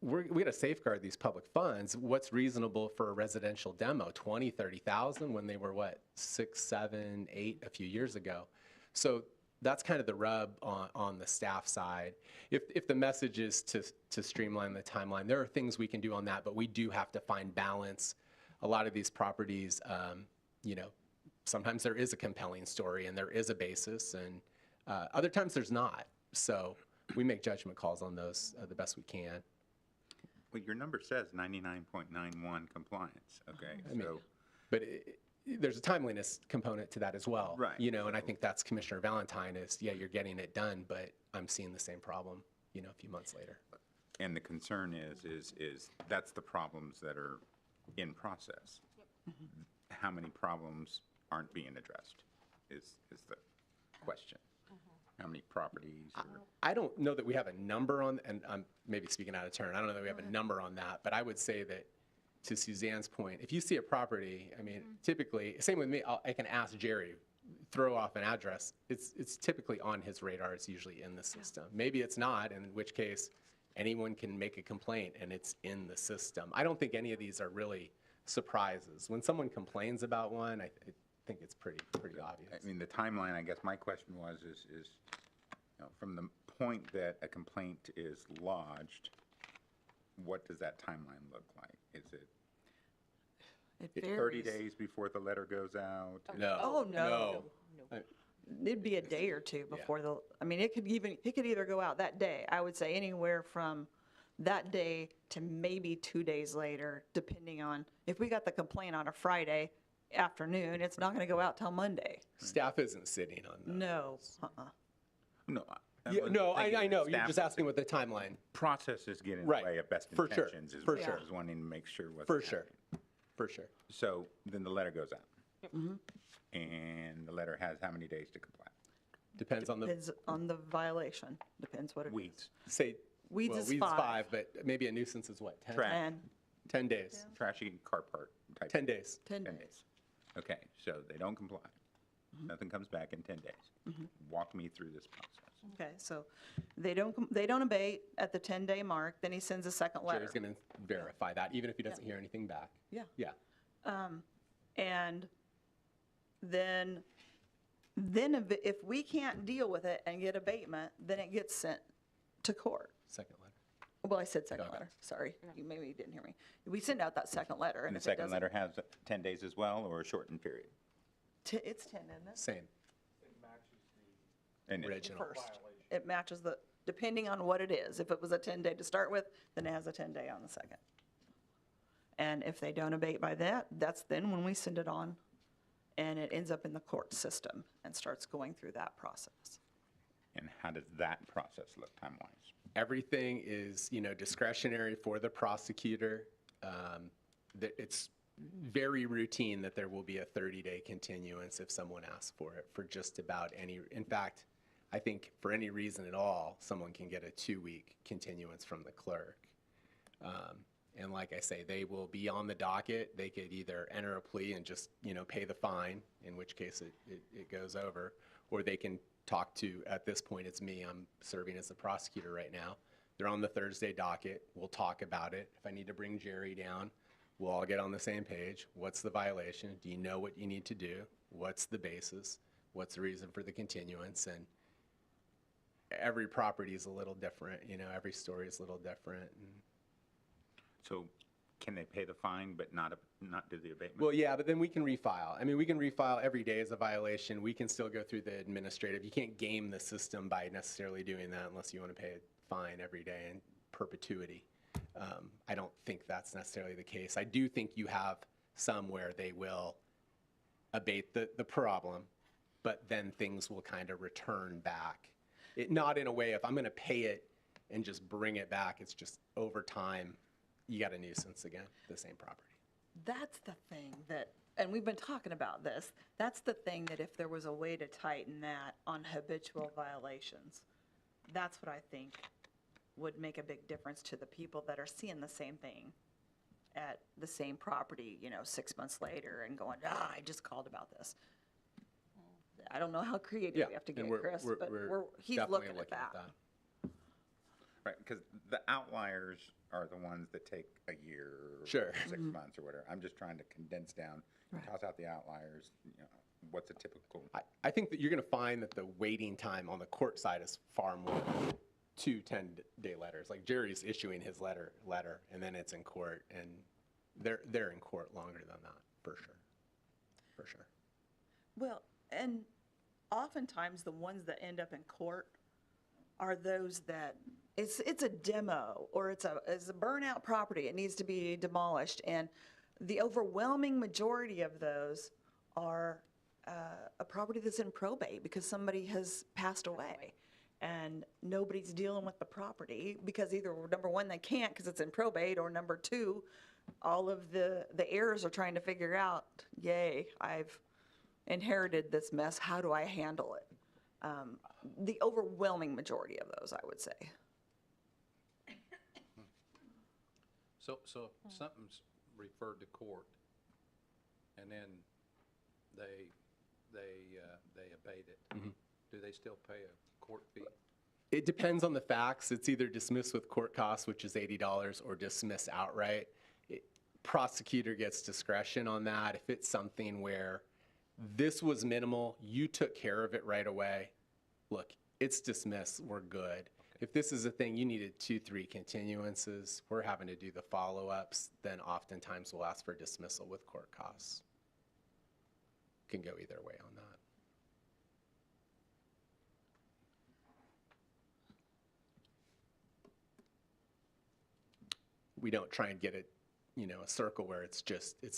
we got to safeguard these public funds. What's reasonable for a residential demo? 20, 30,000 when they were, what, 6, 7, 8 a few years ago. So that's kind of the rub on the staff side. If the message is to streamline the timeline, there are things we can do on that, but we do have to find balance. A lot of these properties, sometimes there is a compelling story and there is a basis, and other times there's not. So we make judgment calls on those the best we can. Well, your number says 99.91 compliance, okay? So, But there's a timeliness component to that as well. Right. And I think that's Commissioner Valentine is, yeah, you're getting it done, but I'm seeing the same problem, a few months later. and the concern is that's the problems that are in process. How many problems aren't being addressed is the question. How many properties or? I don't know that we have a number on, and I'm maybe speaking out of turn, I don't know that we have a number on that, but I would say that, to Suzanne's point, if you see a property, I mean, typically, same with me, I can ask Jerry, throw off an address. It's typically on his radar, it's usually in the system. Maybe it's not, in which case, anyone can make a complaint and it's in the system. I don't think any of these are really surprises. When someone complains about one, I think it's pretty obvious. I mean, the timeline, I guess my question was, is from the point that a complaint is lodged, what does that timeline look like? Is it it 30 varies. days before the letter goes out? No. Oh, no. No. It'd be a day or two before it could either go out that day. I would say anywhere from that day to maybe 2 days later, depending on, if we got the complaint on a Friday afternoon, it's not going to go out till Monday. Staff isn't sitting on those. No, No. Yeah, no, I know, you're Staff just asking what the timeline. process is getting in Right. the way of best For sure. intentions. Is For what I sure. was wanting to make sure what's For sure, happening. for sure. So then the letter goes out. And the letter has how many days to comply? Depends on the, depends on the violation, depends what it is. Weeds, say, Weeds well, is weeds 5. 5, but maybe a nuisance is what, 10? Trash. And 10 days, trashy car park type. 10 days. 10 10 days. days. Okay, so they don't comply. Nothing comes back in 10 days. Walk me through this process. Okay, so they don't abate at the 10-day mark, then he sends a second letter. Jerry's going to verify that, even if he doesn't hear anything back. Yeah. Yeah, And then if we can't deal with it and get abatement, then it gets sent to court. second letter. Well, I said second Okay. letter, sorry. Maybe you didn't hear me. We send out that second letter. And the if it second doesn't- letter has 10 days as well, or a shortened period? It's 10, isn't it? Same, And it- original. First. It matches depending on what it is. If it was a 10-day to start with, then it has a 10-day on the second. And if they don't abate by that, that's then when we send it on, and it ends up in the court system and starts going through that process. And how does that process look time-wise? Everything is, discretionary for the prosecutor. It's very routine that there will be a 30-day continuance if someone asks for it for just about any. In fact, I think for any reason at all, someone can get a 2-week continuance from the clerk. And like I say, they will be on the docket. They could either enter a plea and just, pay the fine, in which case it goes over, or they can talk to, at this point, it's me, I'm serving as the prosecutor right now. They're on the Thursday docket. We'll talk about it. If I need to bring Jerry down, We'll all get on the same page. What's the violation? Do you know what you need to do? What's the basis? What's the reason for the continuance? And every property is a little different, every story is a little different. And So can they pay the fine but not do the abatement? well, yeah, but then we can refile. I mean, we can refile every day as a violation. We can still go through the administrative. You can't game the system by necessarily doing that unless you want to pay a fine every day in perpetuity. I don't think that's necessarily the case. I do think you have some where they will abate the problem, but then things will kind of return back. Not in a way, if I'm going to pay it and just bring it back, it's just over time, you got a nuisance again, the same property. That's the thing that, and we've been talking about this, that's the thing that if there was a way to tighten that on habitual violations, that's what I think would make a big difference to the people that are seeing the same thing at the same property, 6 months later and going, I just called about this. I don't know how creative we have to and get, Chris, but he's definitely looking at that. Right, because the outliers are the ones that take a year, Sure. or 6 months or whatever. I'm just trying to condense down, toss out the outliers, what's a typical? I think that you're going to find that the waiting time on the court side is far more than 2 10-day letters. Like Jerry's issuing his letter, and then it's in court, and they're in court longer than that, for sure. Well, and oftentimes the ones that end up in court are those that it's a demo or it's a burnout property. It needs to be demolished, and the overwhelming majority of those are a property that's in probate because somebody has passed away, and nobody's dealing with the property because either number one they can't because it's in probate, or number two, all of the heirs are trying to figure out, yay, I've inherited this mess. How do I handle it? The overwhelming majority of those, I would say. So if something's referred to court, and then they abate it, do they still pay a court fee? It depends on the facts. It's either dismissed with court costs, which is $80, or dismissed outright. Prosecutor gets discretion on that. If it's something where this was minimal, you took care of it right away, look, it's dismissed, we're good. If this is a thing, you needed 2-3 continuances, we're having to do the follow-ups, then oftentimes we'll ask for dismissal with court costs. Can go either way on that. We don't try and get it, a circle where it's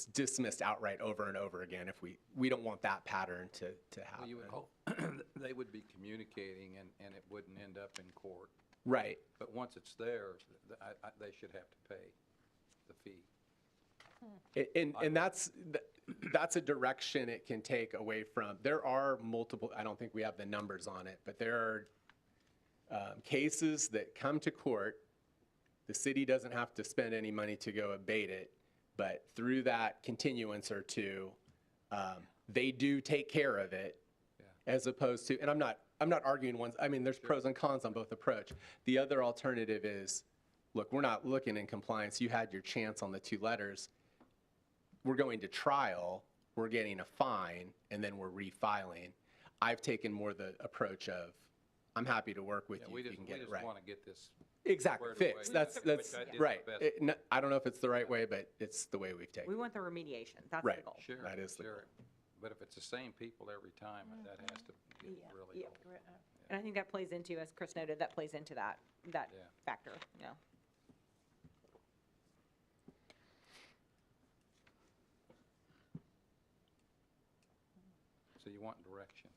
dismissed outright over and over again. If we don't want that pattern to happen. Well, you would hope they would be communicating and it wouldn't end up in court. Right. But once it's there, they should have to pay the fee. And that's a direction it can take away from. There are multiple, I don't think we have the numbers on it, but there are cases that come to court. The city doesn't have to spend any money to go abate it, but through that continuance or two, they do take care of it, as opposed to, and I'm not arguing ones, I mean, there's pros and cons on both approach. The other alternative is, look, we're not looking in compliance. You had your chance on the 2 letters. We're going to trial, we're getting a fine, and then we're refiling. I've taken more the approach of, I'm happy to work with you if you can get it right. We just want to get this Exactly, squared away. fixed. That's Which I did right. my best. I don't know if it's the right way, but it's the way we've taken We it. want the remediation. That's the Right. goal. Sure, That is the sure. But if it's the same people every time, that has to get really old. And I think that plays into, as Chris noted, that plays into that Yeah. factor, So you want direction.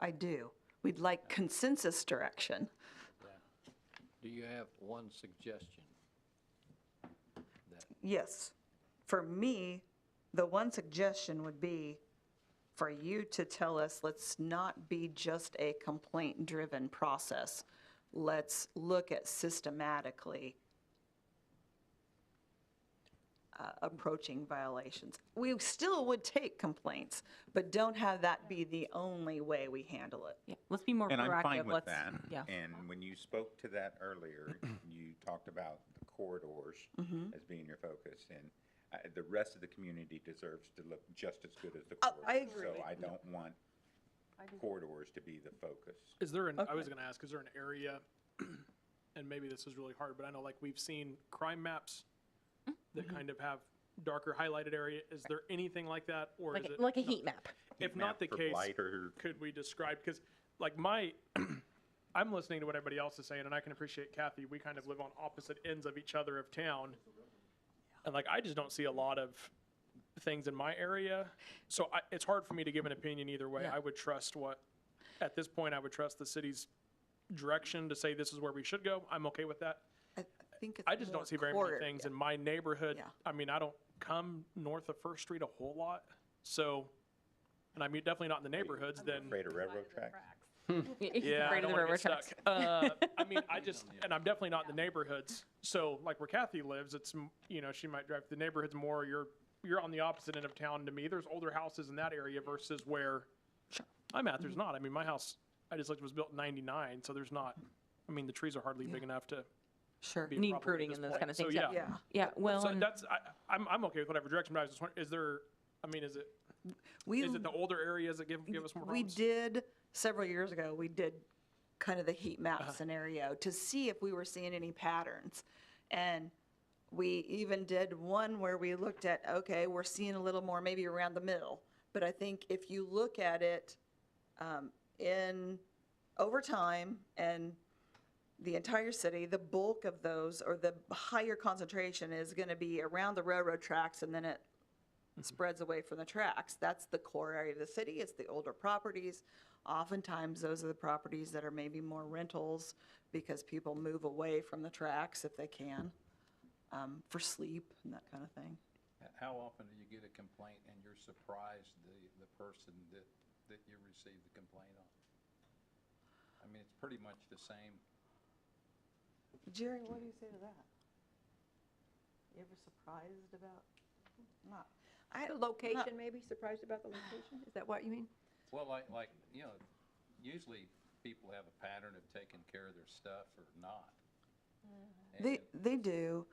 I do. We'd like consensus direction. Do you have one suggestion? Yes. For me, the one suggestion would be for you to tell us, let's not be just a complaint-driven process. Let's look at systematically approaching violations. We still would take complaints, but don't have that be the only way we handle it. Yeah, let's be more And proactive. I'm fine with Let's- that. Yeah. And when you spoke to that earlier, you talked about the corridors as being your focus. And The rest of the community deserves to look just as good as the Oh, corridors. I agree. So I don't want corridors to be the focus. Is there an, I was Okay. gonna ask, is there an area, and maybe this is really hard, but I know like we've seen crime maps that kind of have darker highlighted area. Is there anything like that, or is it? Like a not? heat map. If Heat not map the for case, blight or- could we describe, because like I'm listening to what everybody else is saying, and I can appreciate Kathy, we kind of live on opposite ends of each other of town. And like, I just don't see a lot of things in my area. So it's hard for me to give an opinion either way. Yeah. I would trust at this point, I would trust the city's direction to say this is where we should go. I'm okay with that. I think it's I just more don't see very corridor, many things yeah. in my neighborhood. Yeah. I mean, I don't come north of First Street a whole lot. So, and I'm definitely not in the neighborhoods, then. Afraid of railroad tracks? Yeah, I Afraid of don't the want to railroad get tracks. stuck. I mean, and I'm definitely not in the neighborhoods. So, like where Kathy lives, it's she might drive to the neighborhoods more. You're on the opposite end of town to me. There's older houses in that area versus where I'm at. There's not. I mean, my house I just looked was built in '99, so there's not. I mean, the trees are hardly big enough to Sure. be a Need problem at pruning this and those point. kind of So, things. yeah. Yeah. Yeah, well, So and that's I'm okay with whatever direction. But I was just wondering, is there? I mean, is it the older areas that give us more We problems? did, several years ago, we did kind of the heat map Uh-huh. scenario to see if we were seeing any patterns. And we even did one where we looked at, okay, we're seeing a little more maybe around the middle. But I think if you look at it over time and the entire city, the bulk of those, or the higher concentration, is going to be around the railroad tracks, and then it spreads away from the tracks. That's the core area of the city. It's the older properties. Oftentimes, those are the properties that are maybe more rentals because people move away from the tracks if they can, for sleep and that kind of thing. How often do you get a complaint and you're surprised the person that you received the complaint on? I mean, it's pretty much the same. Jerry, what do you say to that? You ever surprised about? Not. The location, maybe, surprised about the location? Is that what you mean? Well, usually people have a pattern of taking care of their stuff or not. They do.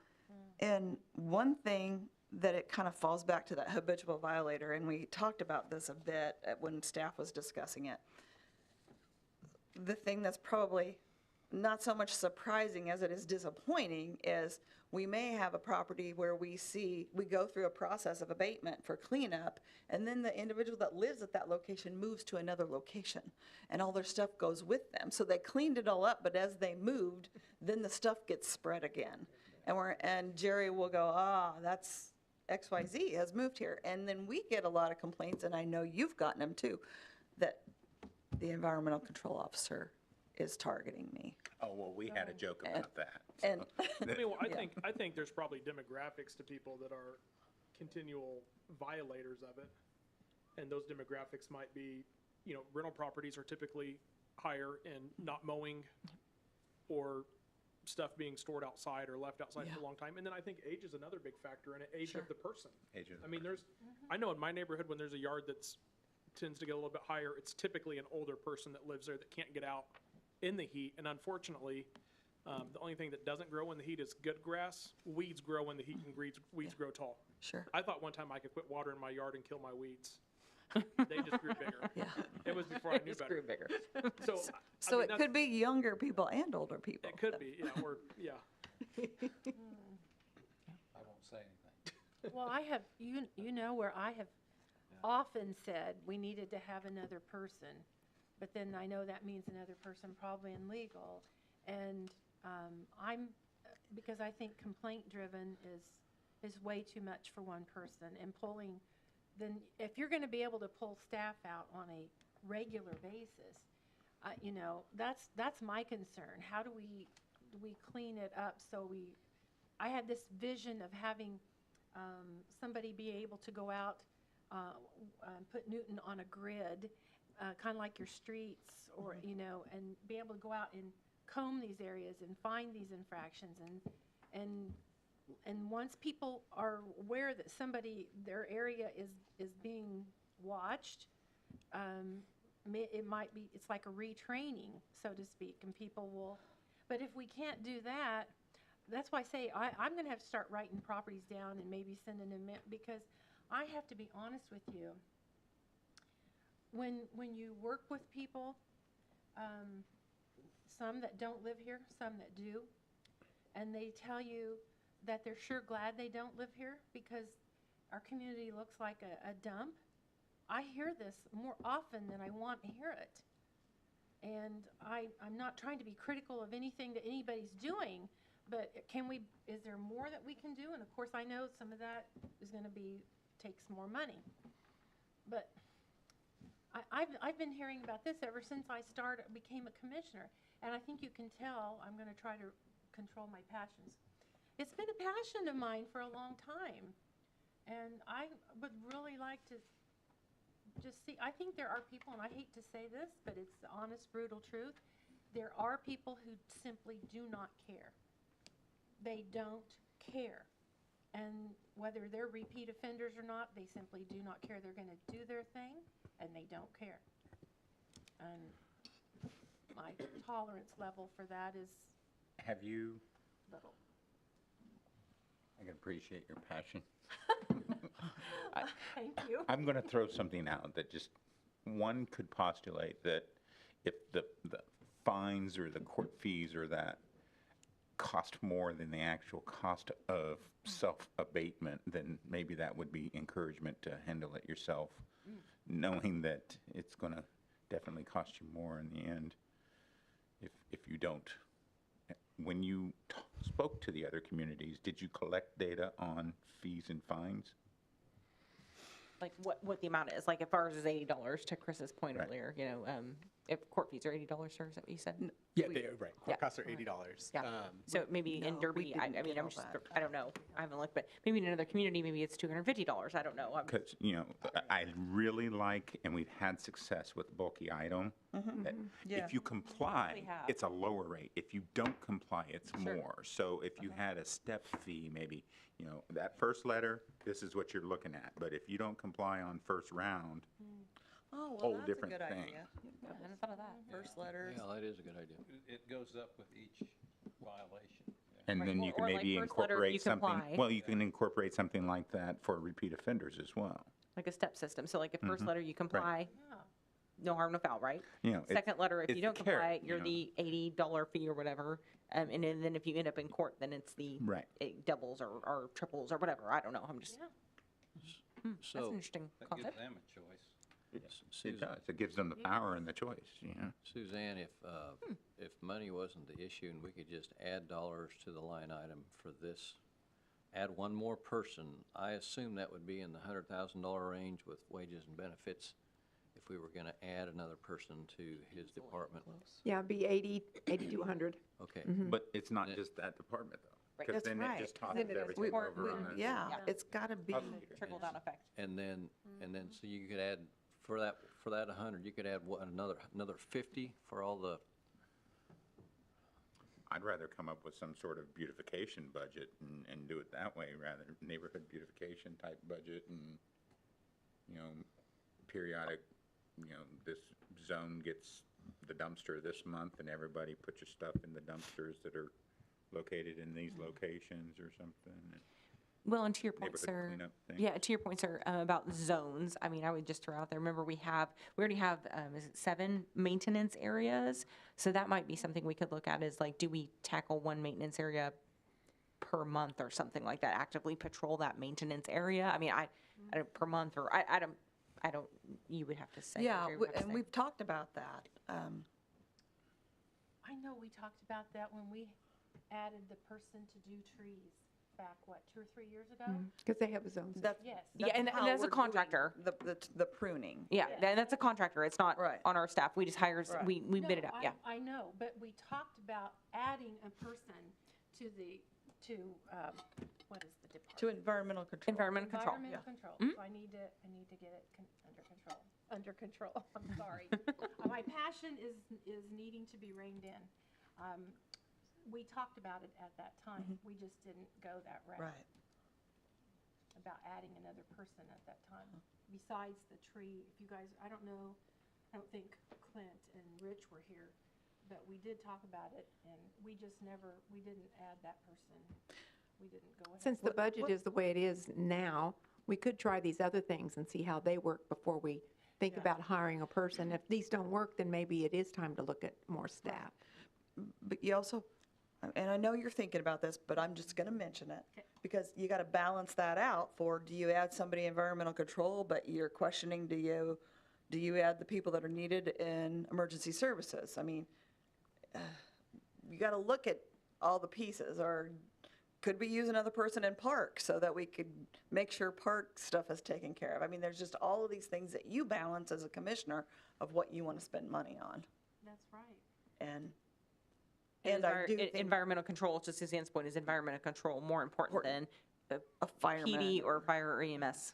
And one thing that it kind of falls back to that habitual violator, and we talked about this a bit when staff was discussing it. The thing that's probably not so much surprising as it is disappointing is we may have a property where we go through a process of abatement for cleanup, and then the individual that lives at that location moves to another location, and all their stuff goes with them. So they cleaned it all up, but as they moved, then the stuff gets spread again. And Jerry will go, that's XYZ has moved here. And then we get a lot of complaints, and I know you've gotten them too, that the environmental control officer is targeting me. Oh, well, we had a joke about that. And I mean, well, I Yeah. think there's probably demographics to people that are continual violators of it. And those demographics might be, rental properties are typically higher in not mowing or stuff being stored outside or left outside for a Yeah. long time. And then I think age is another big factor in it, age Sure. of the person. Age of the I mean, I know in my neighborhood, when there's a yard tends to get a little bit higher, it's typically an older person that lives there that can't get out in the heat. And unfortunately, the only thing that doesn't grow in the heat is good grass. Weeds grow in the heat, and weeds grow tall. Sure. I thought one time I could quit watering my yard and kill my weeds. They just grew bigger. Yeah. It was before I knew it's better. grew bigger. So, So I mean, it could be younger people and older people. It could be, yeah, or, yeah. I won't say anything. Well, I have, you know where I have often said we needed to have another person, but then I know that means another person probably in legal. And because I think complaint-driven is way too much for one person, and then if you're going to be able to pull staff out on a regular basis, that's my concern. How do we clean it up I had this vision of having somebody be able to go out, put Newton on a grid, kind of like your streets, or, and be able to go out and comb these areas and find these infractions. And once people are aware that their area is being watched, it's like a retraining, so to speak, and people will, but if we can't do that, that's why I say I'm going to have to start writing properties down and maybe sending them in, because I have to be honest with you. When you work with people, some that don't live here, some that do, and they tell you that they're sure glad they don't live here because our community looks like a dump, I hear this more often than I want to hear it. And I'm not trying to be critical of anything that anybody's doing, but is there more that we can do? And of course, I know some of that is going to takes more money. But I've been hearing about this ever since I became a commissioner. And I think you can tell I'm going to try to control my passions. It's been a passion of mine for a long time. And I would really like to just see, I think there are people, and I hate to say this, but it's the honest, brutal truth. There are people who simply do not care. They don't care. And whether they're repeat offenders or not, they simply do not care. They're going to do their thing, and they don't care. And my tolerance level for that is Have you, little. I can appreciate your passion. Thank you. I'm going to throw something out that just, one could postulate that if the fines or the court fees or that cost more than the actual cost of self-abatement, then maybe that would be encouragement to handle it yourself, knowing that it's going to definitely cost you more in the end if you don't. When you spoke to the other communities, did you collect data on fees and fines? Like what the amount is, like if ours is $80, to Chris's point Right. earlier, if court fees are $80, sir, is that what you said? Yeah, right. Yeah. Court costs are $80. Yeah. So maybe in no, Derby, we I didn't mean, get I'm all just, that. I don't know. I haven't looked, but maybe in another community, maybe it's $250. I don't know. Because, I really like, and we've had success with bulky item. that Yeah. If you comply, We have. it's a lower rate. If you don't comply, it's Sure. more. So if you had a step fee, maybe, that first letter, this is what you're looking at. But if you don't comply on first round, Oh, whole well, that's a different good thing. idea. I hadn't thought of that. First letters. Yeah, that is a good idea. It goes up with each violation. and Right. then you can Or like maybe first letter, if you incorporate something. comply. Well, you can incorporate something like that for repeat offenders as well. Like a step system. So like if first letter you comply, Yeah. no harm, no foul, right? It's- Second letter, if it's you the don't comply, carrot, you're the $80 fee or whatever. And then if you end up in court, then it's Right. it doubles or triples or whatever. I don't know. I'm just, Yeah. that's an So, interesting That gives concept. them a choice. It does. It gives them the power and the choice, Suzanne, if money wasn't the issue and we could just add dollars to the line item for this, add one more person, I assume that would be in the $100,000 range with wages and benefits if we were going to add another person to his department. Yeah, it'd be 80 to 100. Okay. But it's not just that department, though. Right. Because That's then right. it just tosses Then it is everything We- Or- over we- on us. Yeah, Yeah. it's got to be, Trickle down effect. And then so you could add, for that 100, you could add what, another 50 for all the, I'd rather come up with some sort of beautification budget and do it that way, rather neighborhood beautification type budget and, periodic, this zone gets the dumpster this month and everybody put your stuff in the dumpsters that are located in these locations or something. Well, and to your point, Neighborhood sir. cleanup thing. Yeah, to your point, sir, about zones, I mean, I would just throw out there, remember we already have, is it 7 maintenance areas? So that might be something we could look at is like, do we tackle one maintenance area per month or something like that? Actively patrol that maintenance area? I mean, I don't, per month or, I don't, you would have to say. yeah, Jerry would have to and say. we've talked about that. I know we talked about that when we added the person to do trees back, 2 or 3 years ago? Because they have a zone. That's- Yes. Yeah, that's and how that's a we're doing contractor. The pruning. Yeah, and that's a contractor. It's not Right. on our staff. We just hire, Right. we bid it No, out, yeah. I know, but we talked about adding a person to what is the department? To environmental control. Environmental control. Environmental control. Mhm. So I need to get it under control. Under control, I'm sorry. My passion is needing to be reined in. We talked about it at that time. We just didn't go that route. Right. About adding another person at that time. Besides the tree, if you guys, I don't know, I don't think Clint and Rich were here, but we did talk about it, and we just never, we didn't add that person. We didn't go ahead. Since the budget is the way it is now, we could try these other things and see how they work before we think Yeah. about hiring a person. If these don't work, then maybe it is time to look at more staff. But you also, and I know you're thinking about this, but I'm just going to mention it. Okay. Because you got to balance that out for, do you add somebody environmental control, but you're questioning, do you add the people that are needed in emergency services? I mean, you got to look at all the pieces, or could we use another person in park so that we could make sure park stuff is taken care of? I mean, there's just all of these things that you balance as a commissioner of what you want to spend money on. That's right. And I do think Environmental control, just to Suzanne's point, is environmental control more important than a fireman. PD or fire or EMS?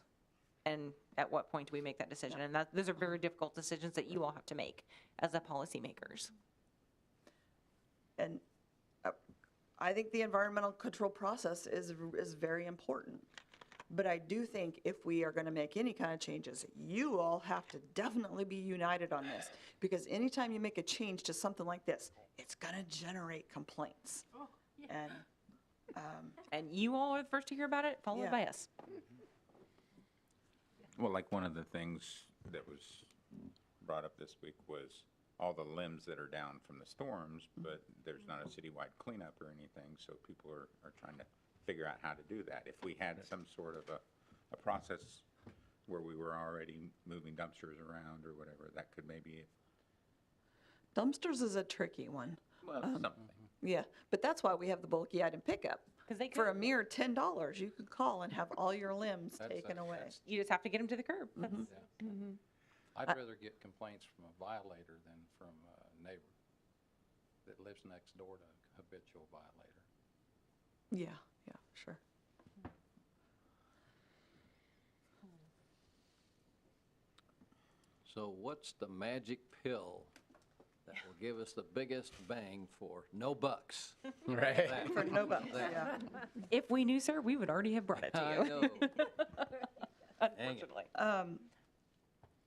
And at what point do we make that decision? And those are very difficult decisions that you all have to make as the policymakers. And I think the environmental control process is very important. But I do think if we are going to make any kind of changes, you all have to definitely be united on this. Because anytime you make a change to something like this, it's going to generate complaints. Oh, yeah. And And you all are the first to hear about it, followed Yeah. by us. Well, like one of the things that was brought up this week was all the limbs that are down from the storms, but there's not a citywide cleanup or anything, so people are trying to figure out how to do that. If we had some sort of a process where we were already moving dumpsters around or whatever, that could maybe, dumpsters is a tricky one. well, something. Yeah, but that's why we have the bulky item pickup. 'Cause they For a could. mere $10, you could call and have all your limbs That's- taken away. that's- You just have to get them to the curb. That's- Yeah. I'd rather get complaints from a violator than from a neighbor that lives next door to a habitual violator. Yeah, sure. So what's the magic pill that will give us the biggest bang for no bucks? Right. That- For no bucks, that- yeah. If we knew, sir, we would already have brought it to I you, know. unfortunately.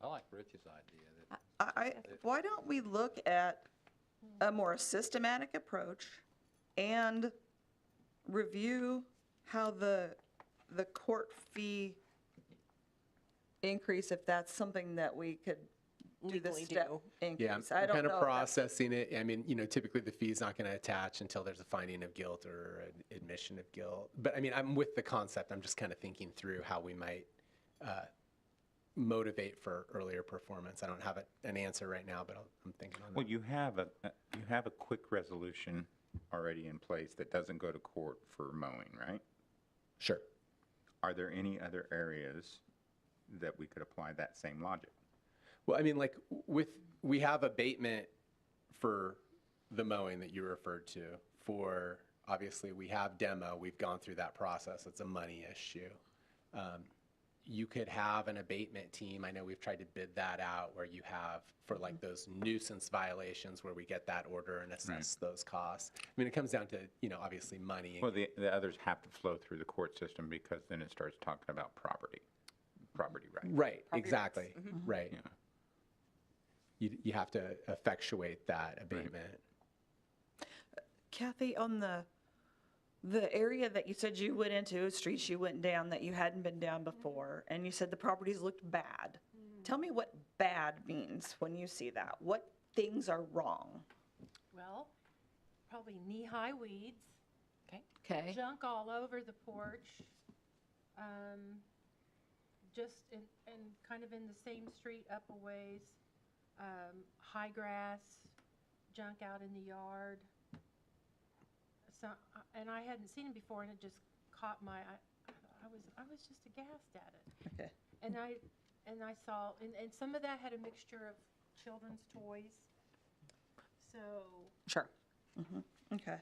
I like Rich's idea that Why don't we look at a more systematic approach and review how the court fee increase, if that's something that we could do the Legally step do. Yeah, increase. I I'm don't kind know of if that's- processing it. I mean, typically the fee's not going to attach until there's a finding of guilt or an admission of guilt. But I mean, I'm with the concept. I'm just kind of thinking through how we might motivate for earlier performance. I don't have an answer right now, but I'm thinking on Well, that. you have a quick resolution already in place that doesn't go to court for mowing, right? Sure. Are there any other areas that we could apply that same logic? Well, I mean, like we have abatement for the mowing that you referred to. For obviously, we have demo. We've gone through that process. It's a money issue. You could have an abatement team. I know we've tried to bid that out where you have for like those nuisance violations where we get that order and assess those costs. I mean, it comes down to, obviously money. Well, the others have to flow through the court system because then it starts talking about property rights. Right, Property exactly, rights. right. Yeah. You have to effectuate that abatement. Kathy, on the area that you said you went into, streets you went down that you hadn't been down before, and you said the properties looked bad. Tell me what bad means when you see that. What things are wrong? Well, probably knee-high weeds, Okay. junk all over the porch, just in, and kind of in the same street up a ways, high grass, junk out in the yard. So, and I hadn't seen it before, and it just caught my, I was just aghast at it. Okay. And I saw, and some of that had a mixture of children's toys, so. Sure. Okay.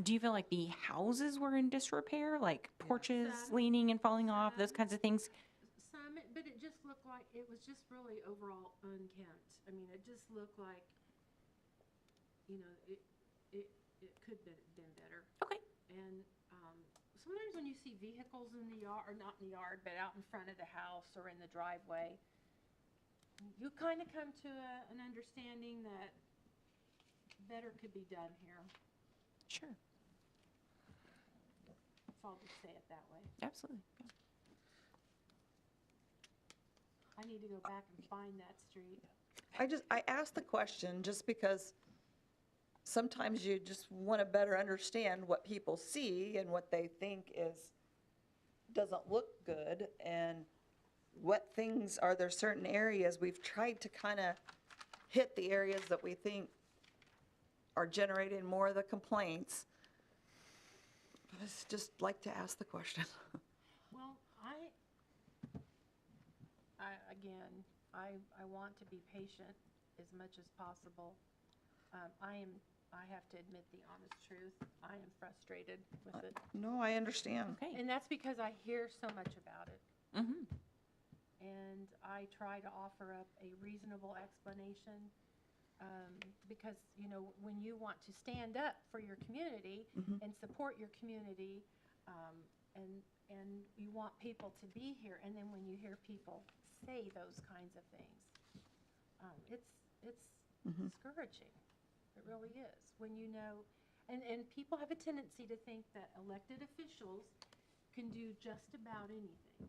Do you feel like the houses were in disrepair, like porches Some. leaning and falling off, those kinds of things? Some, but it just looked like, it was just really overall unkempt. I mean, it just looked like, it could have been better. Okay. And sometimes when you see vehicles in the yard, or not in the yard, but out in front of the house or in the driveway, you kind of come to an understanding that better could be done here. Sure, So I'll just say it that way. absolutely. Yeah. I need to go back and find that street. I asked the question just because sometimes you just want to better understand what people see and what they think doesn't look good, and what things, are there certain areas, we've tried to kind of hit the areas that we think are generating more of the complaints. I just like to ask the question. Well, I want to be patient as much as possible. I have to admit the honest truth. I am frustrated with it. No, I understand. Okay. And that's because I hear so much about it. Mm-hmm. And I try to offer up a reasonable explanation, because, you know, when you want to stand up for your community and support your community, and you want people to be here, and then when you hear people say those kinds of things, it's discouraging. It really is. When you know, and people have a tendency to think that elected officials can do just about anything.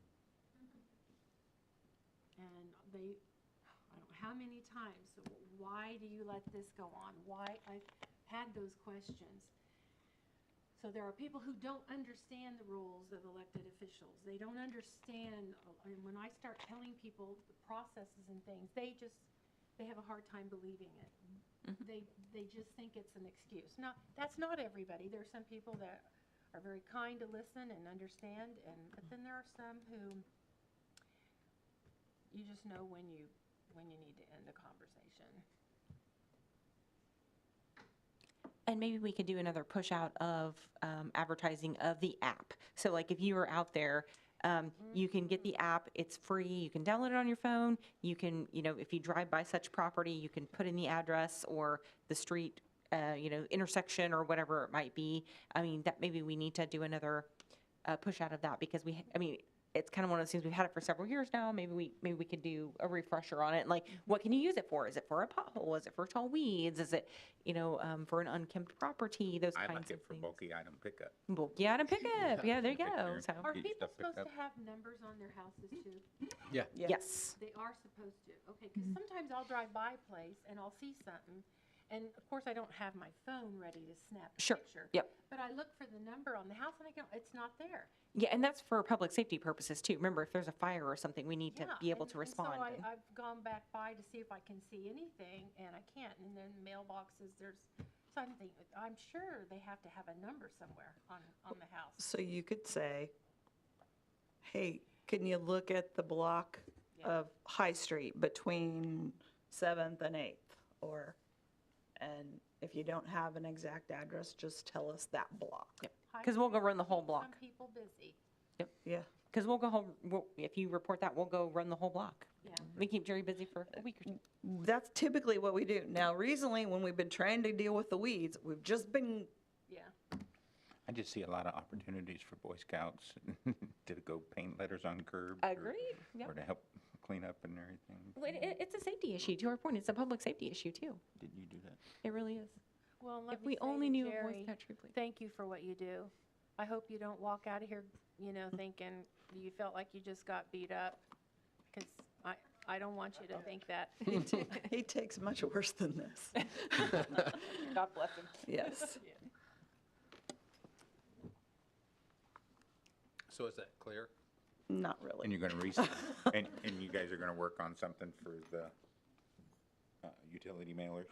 And I don't know how many times, why do you let this go on? Why, I've had those questions. So there are people who don't understand the roles of elected officials. They don't understand, and when I start telling people the processes and things, they have a hard time believing it. They just think it's an excuse. Now, that's not everybody. There are some people that are very kind to listen and understand, but then there are some who you just know when you need to end the conversation. And maybe we could do another push out of advertising of the app. So like if you are out there, you can get the app, it's free, you can download it on your phone. You can, you know, if you drive by such property, you can put in the address or the street, you know, intersection or whatever it might be. I mean, that maybe we need to do another push out of that because I mean, it's kind of one of those things, we've had it for several years now. Maybe we could do a refresher on it. Like, what can you use it for? Is it for a pothole? Is it for tall weeds? Is it, you know, for an unkempt property? Those I kinds like of it for things. bulky item pickup. Bulky item pickup. Yeah, there you go. Picture. So, Are Get people stuff picked supposed to up. have numbers on their houses too? Yeah. yes. They are supposed to, okay, because sometimes I'll drive by a place and I'll see something, and of course, I don't have my phone ready to snap a Sure. picture. Yep. But I look for the number on the house and I go, it's not there. Yeah, and that's for public safety purposes too. Remember, if there's a fire or something, we need to Yeah, be able to and respond. so and- I've gone back by to see if I can see anything, and I can't, and then mailboxes, there's something, I'm sure they have to have a number somewhere on the house. So you could say, hey, can you look at the block of High Street between 7th and 8th? And if you don't have an exact address, just tell us that block. Yep. High 'Cause we'll go Street run the whole keeps block. Some people busy, Yeah. Because we'll go home, if you report that, we'll go run the whole block. yeah. We keep Jerry busy for a week or two. That's typically what we do. Now, recently, when we've been trying to deal with the weeds, we've just been, Yeah. I just see a lot of opportunities for Boy Scouts to go paint letters on curbs. or- Agreed. Yep. Or to help clean up and everything. Well, it's a safety issue. To our point, it's a public safety issue too. Didn't you do that? It really is. Well, let If me we say only to knew a Boy Jerry, Scout troop leader. thank you for what you do. I hope you don't walk out of here, you know, thinking you felt like you just got beat up, because I don't want you to think that. he takes much worse than this. God bless him. Yes. So is that clear? Not really. And you're gonna and you guys are gonna work on something for the utility mailers?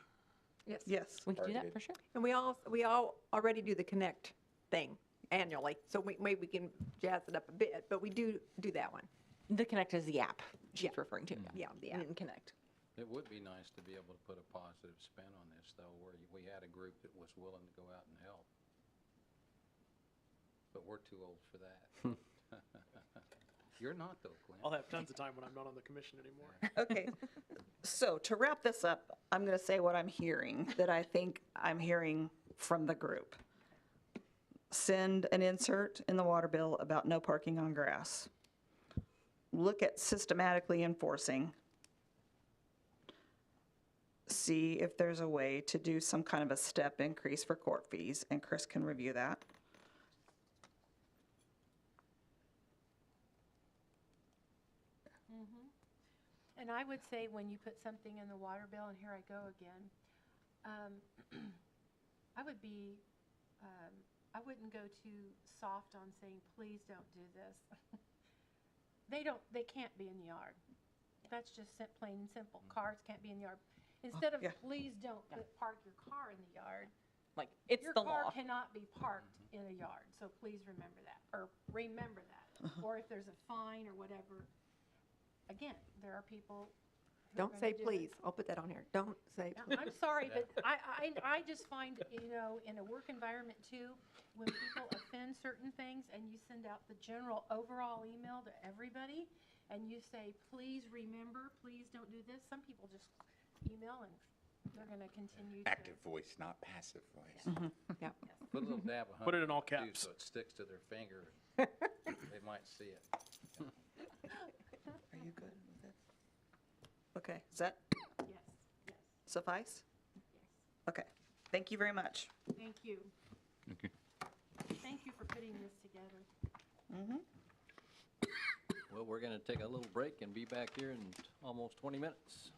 Yes. We can do that Targeted. for sure. And we all already do the Connect thing annually, so maybe we can jazz it up a bit, but we do that one. The Connect is the app she's Yeah. referring to. Yeah, the app. And Connect. It would be nice to be able to put a positive spin on this, though, where we had a group that was willing to go out and help. But we're too old for that. You're not, though, Clint. I'll have tons of time when I'm not on the commission anymore. Okay. So to wrap this up, I'm going to say what I'm hearing, that I think I'm hearing from the group. Send an insert in the water bill about no parking on grass. Look at systematically enforcing. see if there's a way to do some kind of a step increase for court fees, and Chris can review that. And I would say when you put something in the water bill, and here I go again, I would be, I wouldn't go too soft on saying, please don't do this. They can't be in the yard. That's just plain and simple. Cars can't be in the yard. Instead of, yeah. please don't park your car in the yard, Like, it's your the car law. cannot be parked in a yard, so please remember that, or remember that. Or if there's a fine or whatever, again, there are people who are Don't gonna say do it. please. I'll put that on here. Don't say Now, please. I'm sorry, but I just find, in a work environment too, when people offend certain things and you send out the general overall email to everybody and you say, please remember, please don't do this, some people just email and they're gonna continue to. Active voice, not passive voice. Yep. Put a little dab of honey. Put it in all too, caps. So it sticks to their finger. They might see it. Are you good with it? Okay, does that Yes, yes, suffice? yes. Okay, thank you very much. Thank you. Thank you for putting this together. Well, we're going to take a little break and be back here in almost 20 minutes.